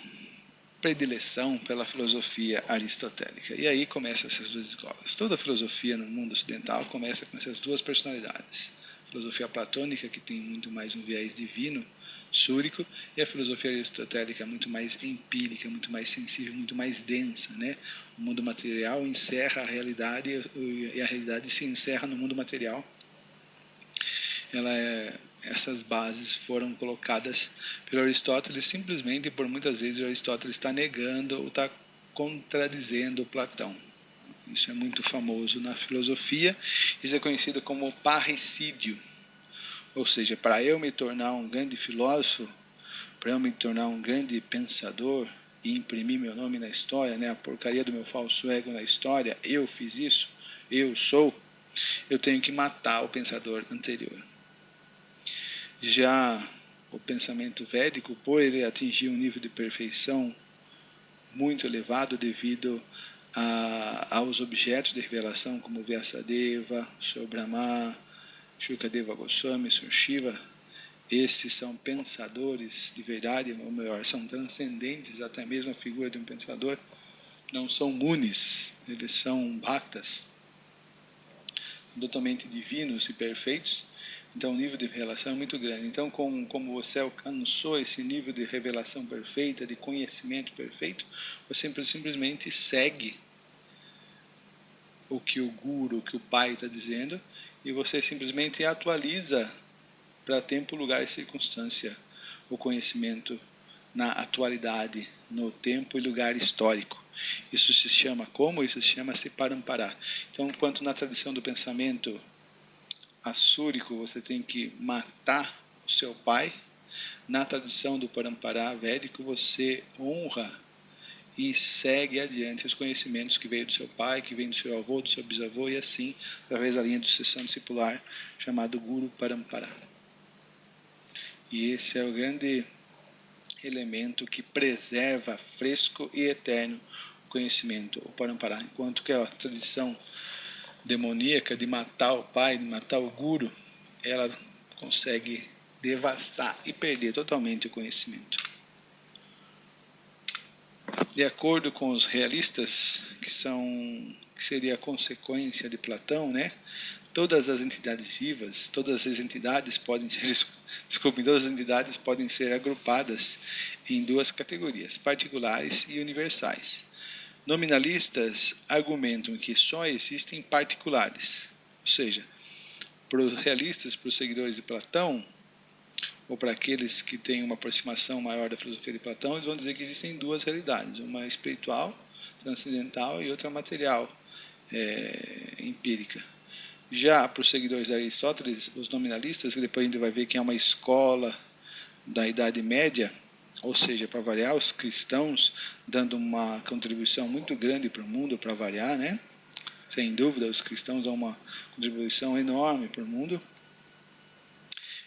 predileção pela filosofia aristotélica. E aí começam essas duas escolas. Toda a filosofia no mundo ocidental começa com essas duas personalidades. A filosofia platônica, que tem muito mais um viés divino, súrico, e a filosofia aristotélica muito mais empírica, muito mais sensível, muito mais densa, né? O mundo material encerra a realidade e a realidade se encerra no mundo material. Essas bases foram colocadas pelo Aristóteles simplesmente por muitas vezes o Aristóteles está negando ou está contradizendo Platão. Isso é muito famoso na filosofia. Isso é conhecido como parricídio. Ou seja, para eu me tornar um grande filósofo, para eu me tornar um grande pensador e imprimir meu nome na história, né, a porcaria do meu falso ego na história, eu fiz isso, eu sou, eu tenho que matar o pensador anterior. Já o pensamento védico, por ele atingir um nível de perfeição muito elevado devido aos objetos de revelação, como Vyasadeva, Sr. Brahma, Shukadeva Goswami, Sr. Shiva, esses são pensadores de verdade, ou melhor, são transcendentes, até mesmo a figura de um pensador, não são munis, eles são bhaktas, totalmente divinos e perfeitos. Então o nível de revelação é muito grande. Então como você alcançou esse nível de revelação perfeita, de conhecimento perfeito, você simplesmente segue o que o guru, o que o pai está dizendo, e você simplesmente atualiza para tempo, lugar e circunstância o conhecimento na atualidade, no tempo e lugar histórico. Isso se chama como? Isso se chama-se parampara. Então, enquanto na tradição do pensamento assúrico você tem que matar o seu pai, na tradição do parampara védico você honra e segue adiante os conhecimentos que veio do seu pai, que vem do seu avô, do seu bisavô, e assim, através da linha de sucessão discipular, chamado Guru Parampara. E esse é o grande elemento que preserva fresco e eterno o conhecimento, o Parampara. Enquanto que a tradição demoníaca de matar o pai, de matar o guru, ela consegue devastar e perder totalmente o conhecimento. De acordo com os realistas, que seria a consequência de Platão, né? Todas as entidades vivas, todas as entidades podem ser agrupadas em duas categorias, particulares e universais. Nominalistas argumentam que só existem particulares, ou seja, para os realistas, para os seguidores de Platão, ou para aqueles que têm uma aproximação maior da filosofia de Platão, eles vão dizer que existem duas realidades, uma espiritual, transcendental, e outra material, empírica. Já para os seguidores de Aristóteles, os nominalistas, que depois a gente vai ver que é uma escola da Idade Média, ou seja, para variar, os cristãos dando uma contribuição muito grande para o mundo, para variar, né? Sem dúvida, os cristãos dão uma contribuição enorme para o mundo.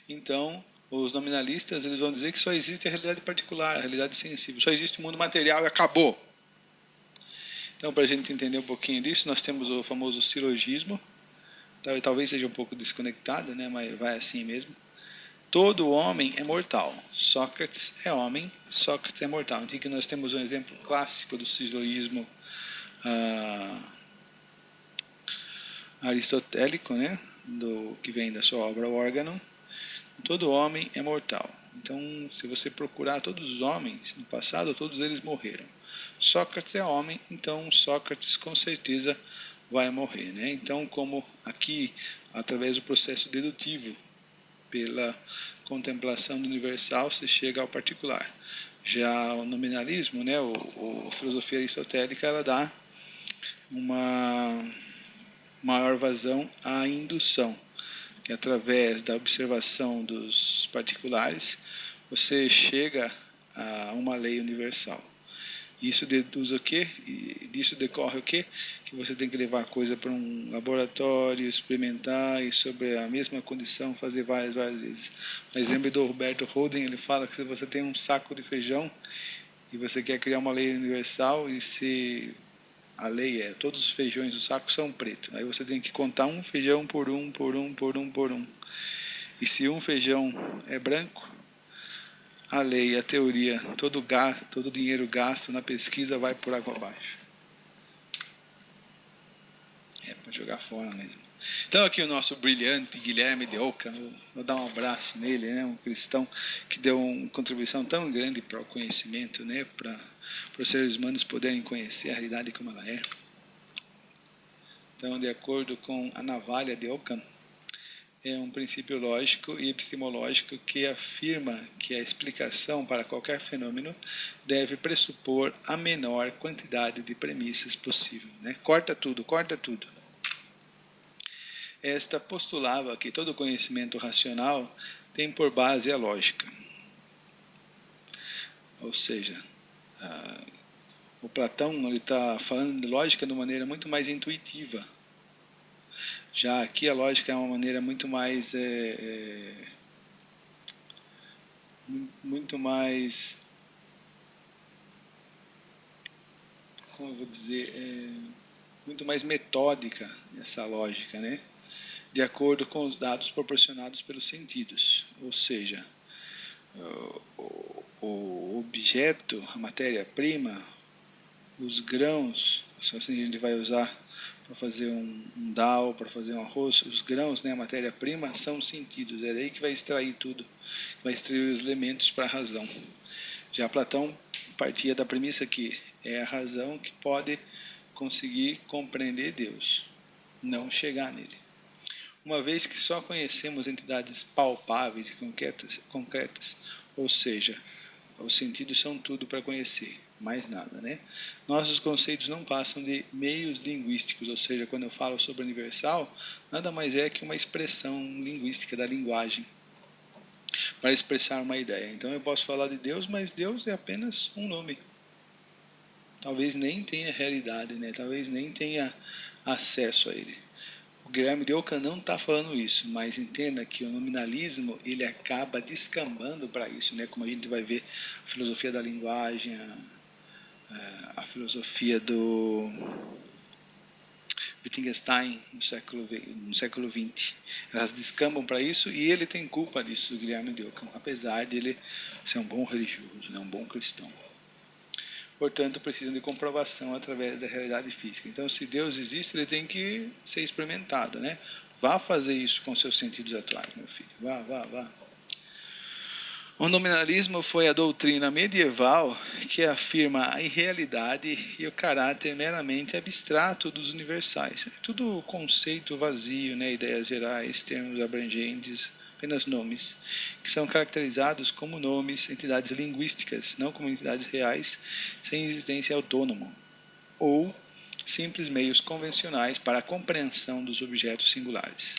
Então, os nominalistas eles vão dizer que só existe a realidade particular, a realidade sensível, só existe o mundo material e acabou. Então, para a gente entender um pouquinho disso, nós temos o famoso silogismo, talvez seja um pouco desconectado, né? Mas vai assim mesmo. Todo homem é mortal. Sócrates é homem, Sócrates é mortal. Então aqui nós temos um exemplo clássico do silogismo aristotélico, né? Que vem da sua obra Órgano. Todo homem é mortal. Então, se você procurar todos os homens no passado, todos eles morreram. Sócrates é homem, então Sócrates com certeza vai morrer, né? Então, como aqui, através do processo dedutivo, pela contemplação do universal, se chega ao particular. Já o nominalismo, né, a filosofia aristotélica, ela dá uma maior vazão à indução, que através da observação dos particulares, você chega a uma lei universal. Isso deduz o quê? E disso decorre o quê? Que você tem que levar a coisa para um laboratório, experimentar e sobre a mesma condição fazer várias vezes. Mas lembre do Roberto Holden, ele fala que se você tem um saco de feijão e você quer criar uma lei universal e se A lei é, todos os feijões do saco são pretos. Aí você tem que contar um feijão por um, por um, por um, por um. E se um feijão é branco, a lei, a teoria, todo o dinheiro gasto na pesquisa vai por água abaixo. É para jogar fora mesmo. Então aqui o nosso brilhante Guilherme de Ockham, vou dar um abraço nele, né? Um cristão que deu uma contribuição tão grande para o conhecimento, né? Para os seres humanos poderem conhecer a realidade como ela é. Então, de acordo com a navalha de Ockham, é um princípio lógico e epistemológico que afirma que a explicação para qualquer fenômeno deve pressupor a menor quantidade de premissas possível, né? Corta tudo, corta tudo. Esta postulava que todo conhecimento racional tem por base a lógica. Ou seja, o Platão está falando de lógica de uma maneira muito mais intuitiva. Já aqui a lógica é uma maneira muito mais como eu vou dizer, muito mais metódica essa lógica, né? De acordo com os dados proporcionados pelos sentidos. Ou seja, o objeto, a matéria-prima, os grãos, assim a gente vai usar para fazer um dal, para fazer um arroz, os grãos, né, a matéria-prima, são sentidos. É daí que vai extrair tudo, vai extrair os elementos para a razão. Já Platão partia da premissa que é a razão que pode conseguir compreender Deus, não chegar nele. Uma vez que só conhecemos entidades palpáveis e concretas, ou seja, os sentidos são tudo para conhecer, mais nada, né? Nossos conceitos não passam de meios linguísticos, ou seja, quando eu falo sobre universal, nada mais é que uma expressão linguística da linguagem para expressar uma ideia. Então eu posso falar de Deus, mas Deus é apenas um nome. Talvez nem tenha realidade, né? Talvez nem tenha acesso a ele. O Guilherme de Ockham não está falando isso, mas entenda que o nominalismo ele acaba descambando para isso, né? Como a gente vai ver a filosofia da linguagem, a filosofia do Wittgenstein no século XX. Elas descambam para isso e ele tem culpa disso, o Guilherme de Ockham, apesar de ele ser um bom religioso, né? Um bom cristão. Portanto, precisam de comprovação através da realidade física. Então, se Deus existe, ele tem que ser experimentado, né? Vá fazer isso com seus sentidos atuais, meu filho. Vá. O nominalismo foi a doutrina medieval que afirma a irrealidade e o caráter meramente abstrato dos universais. É tudo conceito vazio, né? Ideias gerais, termos abrangentes, apenas nomes, que são caracterizados como nomes, entidades linguísticas, não como entidades reais, sem existência autônoma, ou simples meios convencionais para a compreensão dos objetos singulares.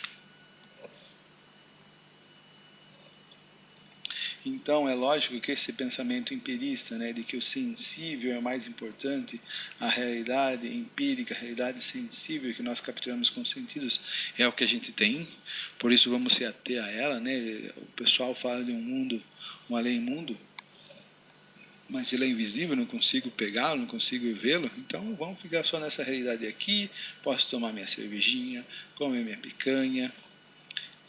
Então, é lógico que esse pensamento empirista, né, de que o sensível é mais importante, a realidade empírica, a realidade sensível que nós capturamos com os sentidos, é o que a gente tem, por isso vamos se ater a ela, né? O pessoal fala de um mundo, um além-mundo, mas ele é invisível, não consigo pegá-lo, não consigo vê-lo, então vamos ficar só nessa realidade aqui, posso tomar minha cervejinha, comer minha picanha,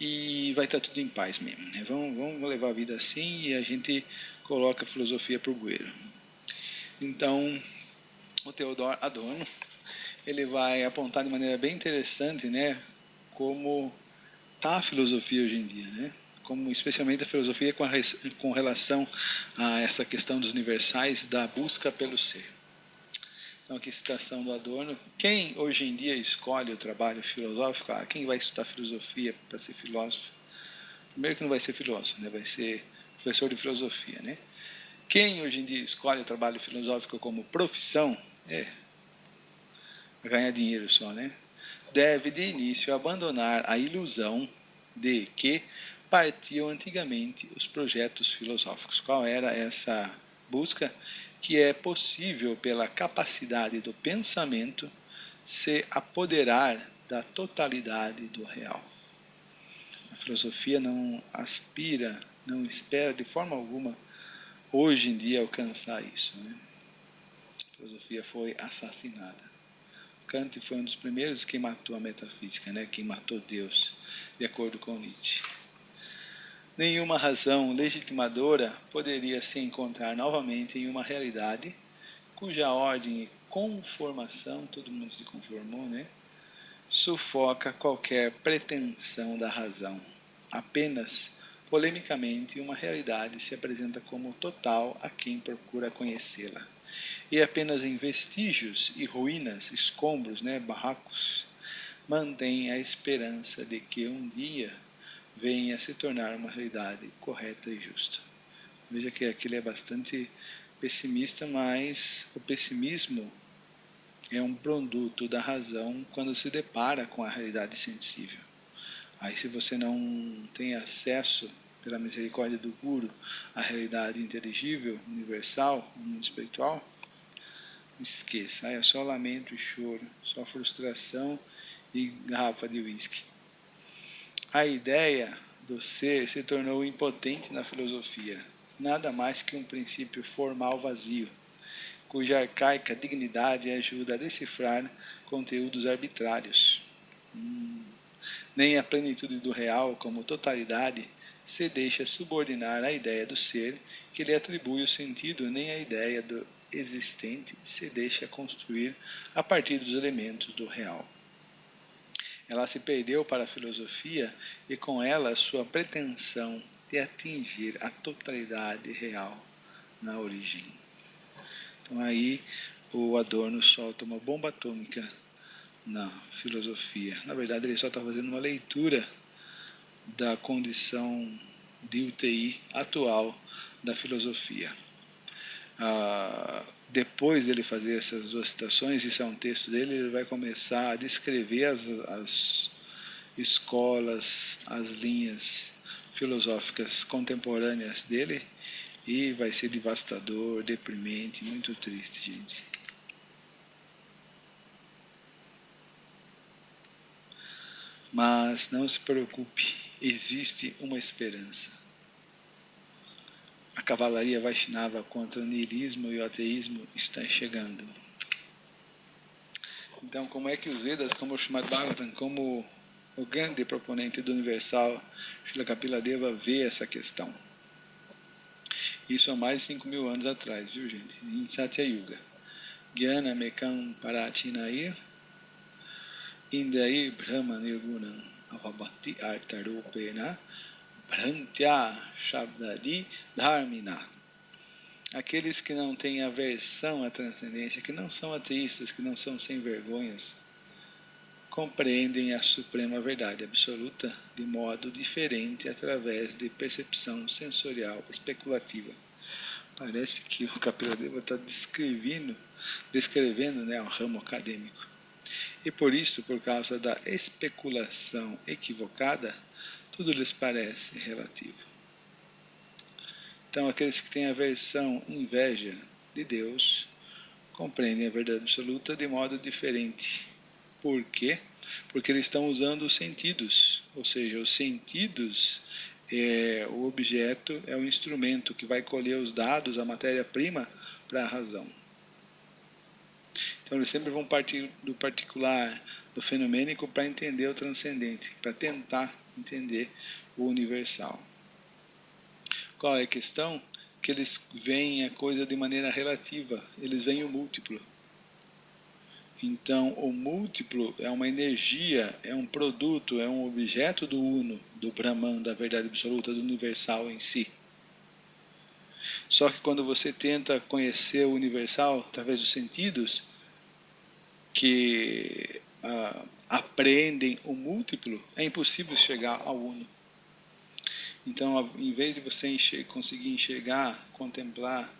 e vai estar tudo em paz mesmo, né? Vamos levar a vida assim e a gente coloca a filosofia para o bueiro. Então, o Theodor Adorno, ele vai apontar de maneira bem interessante, né, como está a filosofia hoje em dia, né? Como especialmente a filosofia com relação a essa questão dos universais, da busca pelo ser. Então, aqui citação do Adorno. Quem hoje em dia escolhe o trabalho filosófico? Quem vai estudar filosofia para ser filósofo? Primeiro que não vai ser filósofo, né? Vai ser professor de filosofia, né? Quem hoje em dia escolhe o trabalho filosófico como profissão, vai ganhar dinheiro só, né? Deve de início abandonar a ilusão de que partiam antigamente os projetos filosóficos. Qual era essa busca? Que é possível pela capacidade do pensamento se apoderar da totalidade do real. A filosofia não aspira, não espera de forma alguma hoje em dia alcançar isso, né? A filosofia foi assassinada. Kant foi um dos primeiros que matou a metafísica, né? Quem matou Deus, de acordo com Nietzsche. Nenhuma razão legitimadora poderia se encontrar novamente em uma realidade cuja ordem e conformação, todo mundo se conformou, né? Sufoca qualquer pretensão da razão. Apenas, polemicamente, uma realidade se apresenta como total a quem procura conhecê-la. E apenas em vestígios e ruínas, escombros, né, barracos, mantém a esperança de que um dia venha a se tornar uma realidade correta e justa. Veja que aquilo é bastante pessimista, mas o pessimismo é um produto da razão quando se depara com a realidade sensível. Aí, se você não tem acesso, pela misericórdia do Guru, à realidade inteligível, universal, no mundo espiritual, esqueça. Aí é só lamento e choro, só frustração e garrafa de uísque. A ideia do ser se tornou impotente na filosofia, nada mais que um princípio formal vazio, cuja arcaica dignidade ajuda a decifrar conteúdos arbitrários. Nem a plenitude do real, como totalidade, se deixa subordinar à ideia do ser, que lhe atribui o sentido, nem a ideia do existente se deixa construir a partir dos elementos do real. Ela se perdeu para a filosofia e com ela sua pretensão de atingir a totalidade real na origem. Então aí o Adorno solta uma bomba atômica na filosofia. Na verdade, ele só está fazendo uma leitura da condição de UTI atual da filosofia. Depois dele fazer essas duas citações, isso é um texto dele, ele vai começar a descrever as escolas, as linhas filosóficas contemporâneas dele, e vai ser devastador, deprimente, muito triste, gente. Mas não se preocupe, existe uma esperança. A cavalaria Vaishnava contra o niilismo e o ateísmo está chegando. Então, como é que os Vedas, como o Srimad Bhagavatam, como o grande proponente do universal, Srila Kapila Deva, vê essa questão? Isso há mais de 5.000 anos atrás, viu, gente? Em Satya Yuga. Gyana Mekam Parachinair Indrair Brahma Nirgunam Avabhati Artarupena Brantya Shabdadi Dharmina. Aqueles que não têm aversão à transcendência, que não são ateístas, que não são sem vergonhas, compreendem a suprema verdade absoluta de modo diferente através de percepção sensorial especulativa. Parece que o Kapila Deva está descrevendo, né, o ramo acadêmico. E por isso, por causa da especulação equivocada, tudo lhes parece relativo. Então, aqueles que têm aversão, inveja de Deus, compreendem a verdade absoluta de modo diferente. Por quê? Porque eles estão usando os sentidos, ou seja, os sentidos, o objeto é o instrumento que vai colher os dados, a matéria-prima, para a razão. Então, eles sempre vão partir do particular, do fenomênico, para entender o transcendente, para tentar entender o universal. Qual é a questão? Que eles veem a coisa de maneira relativa, eles veem o múltiplo. Então, o múltiplo é uma energia, é um produto, é um objeto do Uno, do Brahman, da verdade absoluta, do universal em si. Só que quando você tenta conhecer o universal através dos sentidos, que apreendem o múltiplo, é impossível chegar ao Uno. Então, em vez de você conseguir enxergar, contemplar,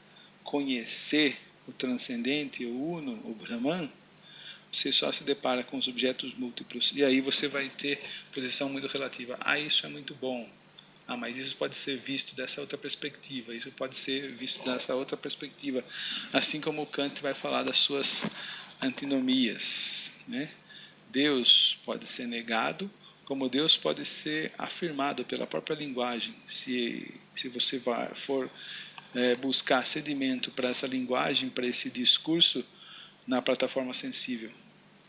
conhecer o transcendente, o Uno, o Brahman, você só se depara com os objetos múltiplos. E aí você vai ter posição muito relativa. Isso é muito bom. Mas isso pode ser visto dessa outra perspectiva. Isso pode ser visto dessa outra perspectiva. Assim como o Kant vai falar das suas antinomias, né? Deus pode ser negado, como Deus pode ser afirmado pela própria linguagem. Se você for buscar sedimento para essa linguagem, para esse discurso, na plataforma sensível.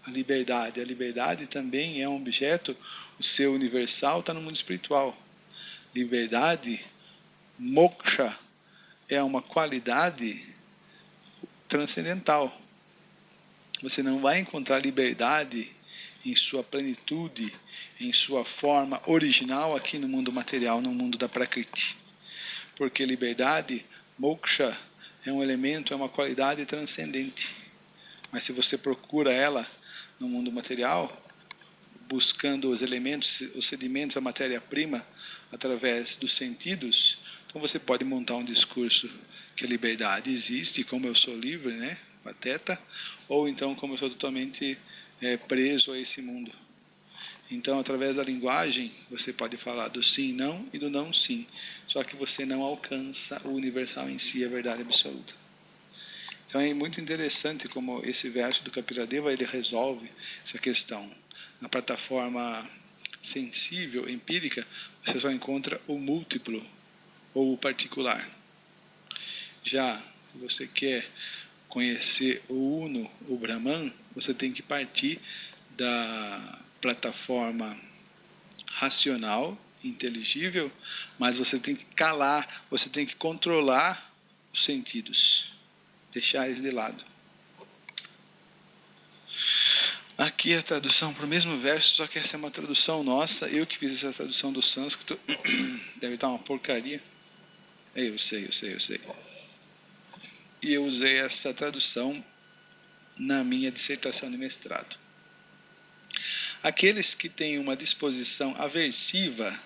a liberdade. A liberdade também é um objeto, o seu universal está no mundo espiritual. Liberdade, moksha, é uma qualidade transcendental. Você não vai encontrar liberdade em sua plenitude, em sua forma original aqui no mundo material, no mundo da Prakriti. Porque liberdade, moksha, é um elemento, é uma qualidade transcendente. Mas se você procura ela no mundo material, buscando os elementos, os sedimentos, a matéria-prima, através dos sentidos, então você pode montar um discurso que a liberdade existe, como eu sou livre, né? Pateta, ou então como eu sou totalmente preso a esse mundo. Então, através da linguagem, você pode falar do sim, não e do não, sim. Só que você não alcança o universal em si, a verdade absoluta. Então, é muito interessante como esse verso do Kapiladeva, ele resolve essa questão. Na plataforma sensível, empírica, você só encontra o múltiplo ou o particular. Já, se você quer conhecer o Uno, o Brahman, você tem que partir da plataforma racional, inteligível, mas você tem que calar, você tem que controlar os sentidos, deixar eles de lado. Aqui a tradução para o mesmo verso, só que essa é uma tradução nossa, eu que fiz essa tradução do sânscrito, deve estar uma porcaria. Eu sei. E eu usei essa tradução na minha dissertação de mestrado. Aqueles que têm uma disposição aversiva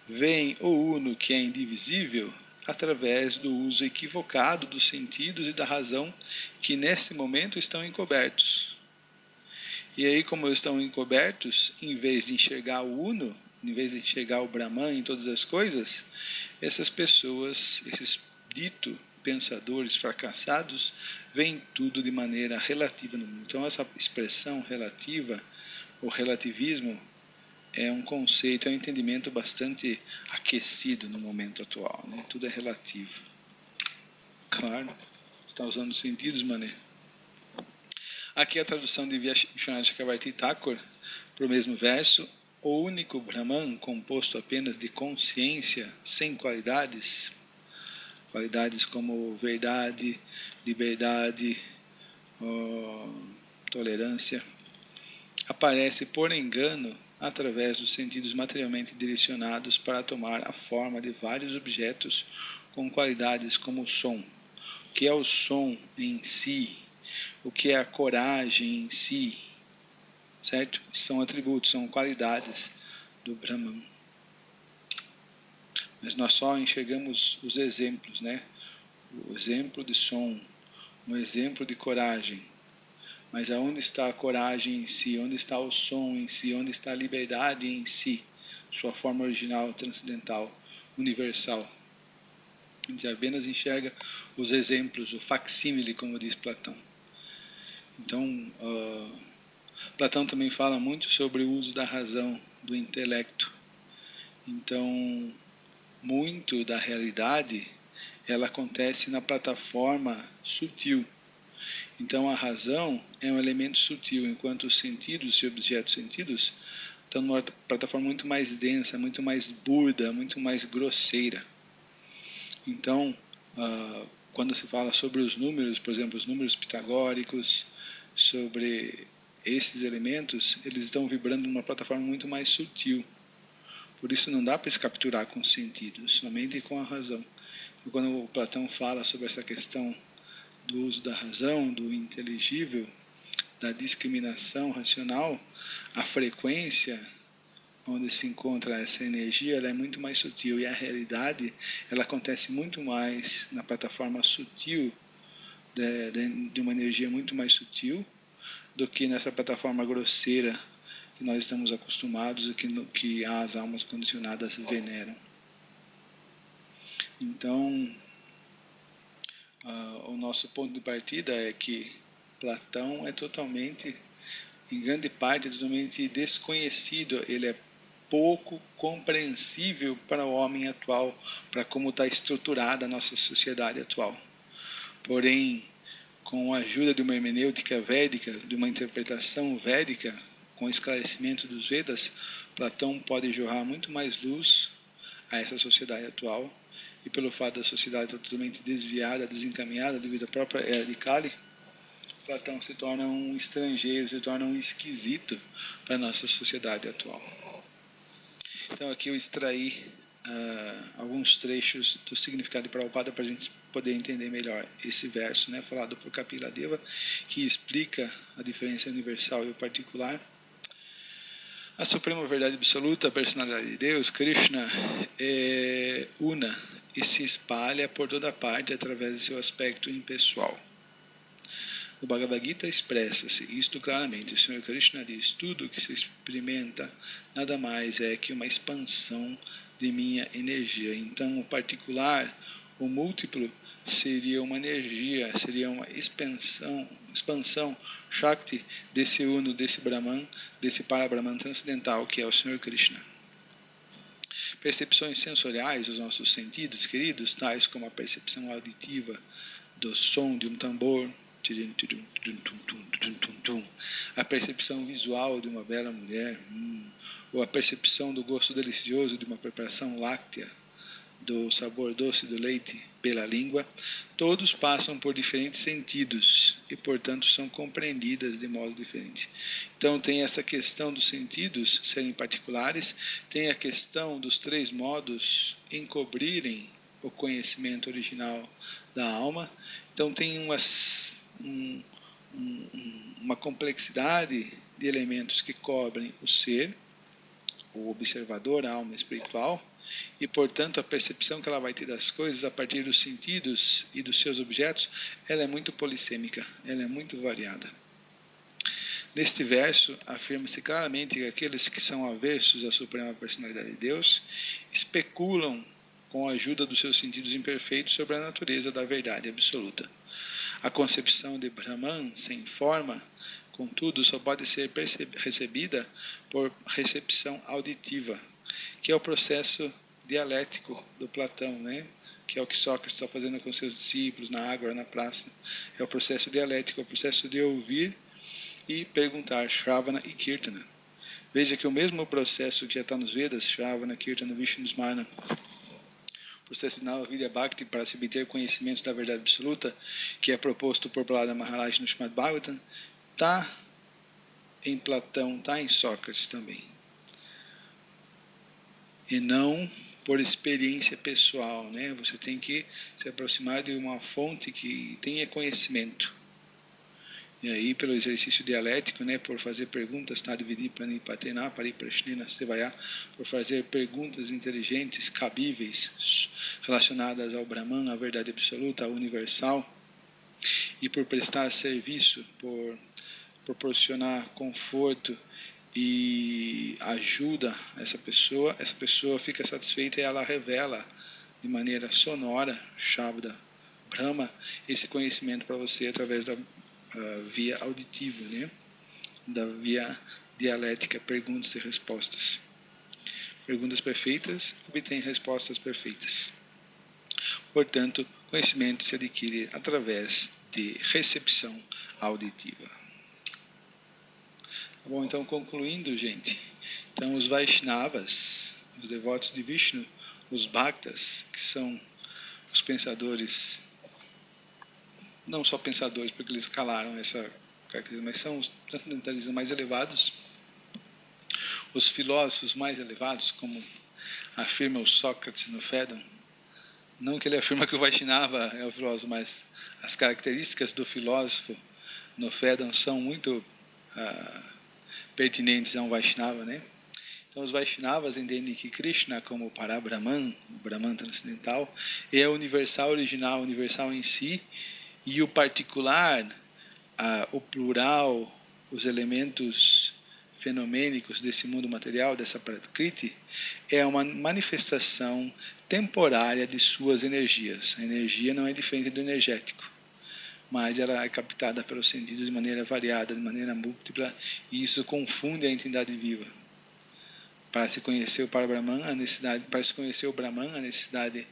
veem o Uno, que é indivisível, através do uso equivocado dos sentidos e da razão, que nesse momento estão encobertos. E aí, como estão encobertos, em vez de enxergar o Uno, em vez de enxergar o Brahman em todas as coisas, essas pessoas, esses dito pensadores fracassados, veem tudo de maneira relativa no mundo. Então, essa expressão relativa, o relativismo, é um conceito, é um entendimento bastante aquecido no momento atual, né? Tudo é relativo. Claro, está usando sentidos, mané. Aqui a tradução de Vishwanath Chakravarti Thakur, para o mesmo verso: o único Brahman, composto apenas de consciência, sem qualidades, qualidades como verdade, liberdade, tolerância, aparece por engano através dos sentidos materialmente direcionados para tomar a forma de vários objetos com qualidades como o som. O que é o som em si? O que é a coragem em si? Certo? São atributos, são qualidades do Brahman. Mas nós só enxergamos os exemplos, né? O exemplo de som, um exemplo de coragem. Mas aonde está a coragem em si? Onde está o som em si? Onde está a liberdade em si? Sua forma original, transcendental, universal. A gente apenas enxerga os exemplos, o facsímile, como diz Platão. Então, Platão também fala muito sobre o uso da razão, do intelecto. Então, muito da realidade, ela acontece na plataforma sutil. Então, a razão é um elemento sutil, enquanto os sentidos e objetos sentidos estão numa plataforma muito mais densa, muito mais burda, muito mais grosseira. Então, quando se fala sobre os números, por exemplo, os números pitagóricos, sobre esses elementos, eles estão vibrando numa plataforma muito mais sutil. Por isso não dá para se capturar com os sentidos, somente com a razão. E quando o Platão fala sobre essa questão do uso da razão, do inteligível, da discriminação racional, a frequência onde se encontra essa energia, ela é muito mais sutil, e a realidade, ela acontece muito mais na plataforma sutil, de uma energia muito mais sutil, do que nessa plataforma grosseira que nós estamos acostumados e que as almas condicionadas veneram. Então, o nosso ponto de partida é que Platão é totalmente, em grande parte, totalmente desconhecido. Ele é pouco compreensível para o homem atual, para como está estruturada a nossa sociedade atual. Porém, com a ajuda de uma hermenêutica védica, de uma interpretação védica, com o esclarecimento dos Vedas, Platão pode jorrar muito mais luz a essa sociedade atual. E pelo fato da sociedade estar totalmente desviada, desencaminhada devido à própria era de Kali, Platão se torna um estrangeiro, se torna um esquisito para a nossa sociedade atual. Então aqui eu extraí alguns trechos do significado de Prabhupada para a gente poder entender melhor esse verso, né, falado por Kapila Deva, que explica a diferença universal e o particular. A suprema verdade absoluta, a personalidade de Deus, Krishna, é una e se espalha por toda parte através de seu aspecto impessoal. O Bhagavad Gita expressa-se isto claramente. O Senhor Krishna diz: tudo que se experimenta nada mais é que uma expansão de minha energia. Então, o particular, o múltiplo, seria uma energia, seria uma expansão Shakti desse Uno, desse Brahman, desse Parabrahman transcendental que é o Senhor Krishna. Percepções sensoriais dos nossos sentidos queridos, tais como a percepção auditiva do som de um tambor, a percepção visual de uma bela mulher, ou a percepção do gosto delicioso de uma preparação láctea, do sabor doce do leite pela língua, todos passam por diferentes sentidos e, portanto, são compreendidas de modo diferente. Então, tem essa questão dos sentidos serem particulares, tem a questão dos três modos encobrirem o conhecimento original da alma. Então, tem uma complexidade de elementos que cobrem o ser, o observador, a alma espiritual, e, portanto, a percepção que ela vai ter das coisas a partir dos sentidos e dos seus objetos, ela é muito polissêmica, ela é muito variada. Neste verso, afirma-se claramente que aqueles que são aversos à suprema personalidade de Deus especulam com a ajuda dos seus sentidos imperfeitos sobre a natureza da verdade absoluta. A concepção de Brahman sem forma, contudo, só pode ser recebida por recepção auditiva, que é o processo dialético do Platão, né? Que é o que Sócrates está fazendo com seus discípulos na ágora, na praça. É o processo dialético, é o processo de ouvir e perguntar, Shravana e Kirtana. Veja que o mesmo processo que já está nos Vedas, Shravana, Kirtana, Vishnu Smana, o processo de Navavidya Bhakti para se obter conhecimento da verdade absoluta, que é proposto por Prahlada Maharaj no Srimad Bhagavatam, está em Platão, está em Sócrates também. E não por experiência pessoal, né? Você tem que se aproximar de uma fonte que tenha conhecimento. E aí, pelo exercício dialético, né, por fazer perguntas, por fazer perguntas inteligentes, cabíveis, relacionadas ao Brahman, à verdade absoluta, ao universal, e por prestar serviço, por proporcionar conforto e ajuda a essa pessoa fica satisfeita e ela revela de maneira sonora, Shabda, Brahma, esse conhecimento para você através da via auditiva, né? Da via dialética, perguntas e respostas. Perguntas perfeitas obtêm respostas perfeitas. Portanto, conhecimento se adquire através de recepção auditiva. Tá bom, então concluindo, gente. Então os Vaishnavas, os devotos de Vishnu, os Bhaktas, que são os pensadores, não só pensadores, porque eles calaram essa característica, mas são os transcendentalistas mais elevados, os filósofos mais elevados, como afirma o Sócrates no Phaedon. Não que ele afirma que o Vaishnava é o filósofo, mas as características do filósofo no Phaedon são muito pertinentes a um Vaishnava, né? Então, os Vaishnavas entendem que Krishna, como Parabrahman, o Brahman transcendental, é o universal original, universal em si, e o particular, o plural, os elementos fenomênicos desse mundo material, dessa Prakriti, é uma manifestação temporária de suas energias. A energia não é diferente do energético, mas ela é captada pelos sentidos de maneira variada, de maneira múltipla, e isso confunde a entidade viva. Para se conhecer o Parabrahman, para se conhecer o Brahman, a necessidade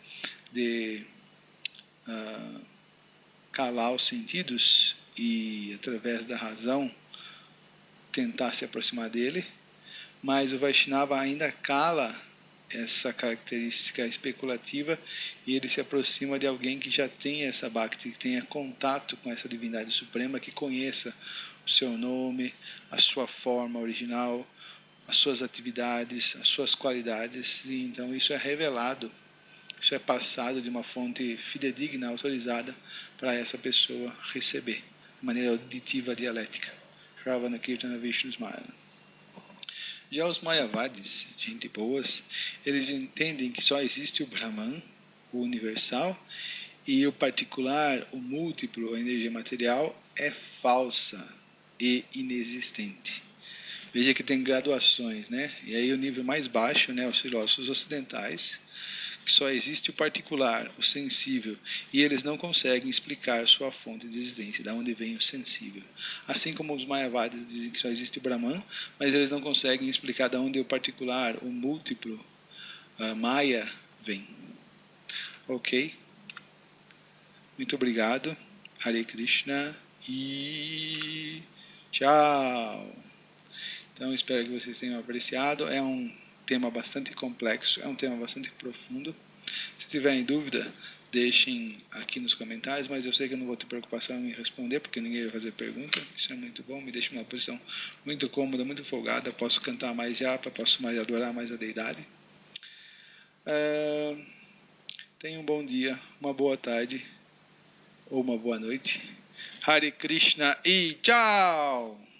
de calar os sentidos e, através da razão, tentar se aproximar dele, mas o Vaishnava ainda cala essa característica especulativa e ele se aproxima de alguém que já tenha essa bhakti, que tenha contato com essa divindade suprema, que conheça o seu nome, a sua forma original, as suas atividades, as suas qualidades, e então isso é revelado, isso é passado de uma fonte fidedigna, autorizada, para essa pessoa receber, de maneira auditiva, dialética. Shravana Kirtana Vishnu Smaya. Já os Mayavadis, gente boas, eles entendem que só existe o Brahman, o universal, e o particular, o múltiplo, a energia material, é falsa e inexistente. Veja que tem graduações, né? E aí o nível mais baixo, né, os filósofos ocidentais, que só existe o particular, o sensível, e eles não conseguem explicar sua fonte de existência, de onde vem o sensível. Assim como os Mayavadis dizem que só existe o Brahman, mas eles não conseguem explicar de onde o particular, o múltiplo, a Maya, vem. Ok? Muito obrigado. Hare Krishna e tchau! Então espero que vocês tenham apreciado. É um tema bastante complexo, é um tema bastante profundo. Se tiverem dúvida, deixem aqui nos comentários, mas eu sei que eu não vou ter preocupação em responder, porque ninguém vai fazer pergunta. Isso é muito bom, me deixa numa posição muito cômoda, muito folgada. Posso cantar mais japa, posso mais adorar mais a deidade. Tenham um bom dia, uma boa tarde ou uma boa noite. Hare Krishna e tchau!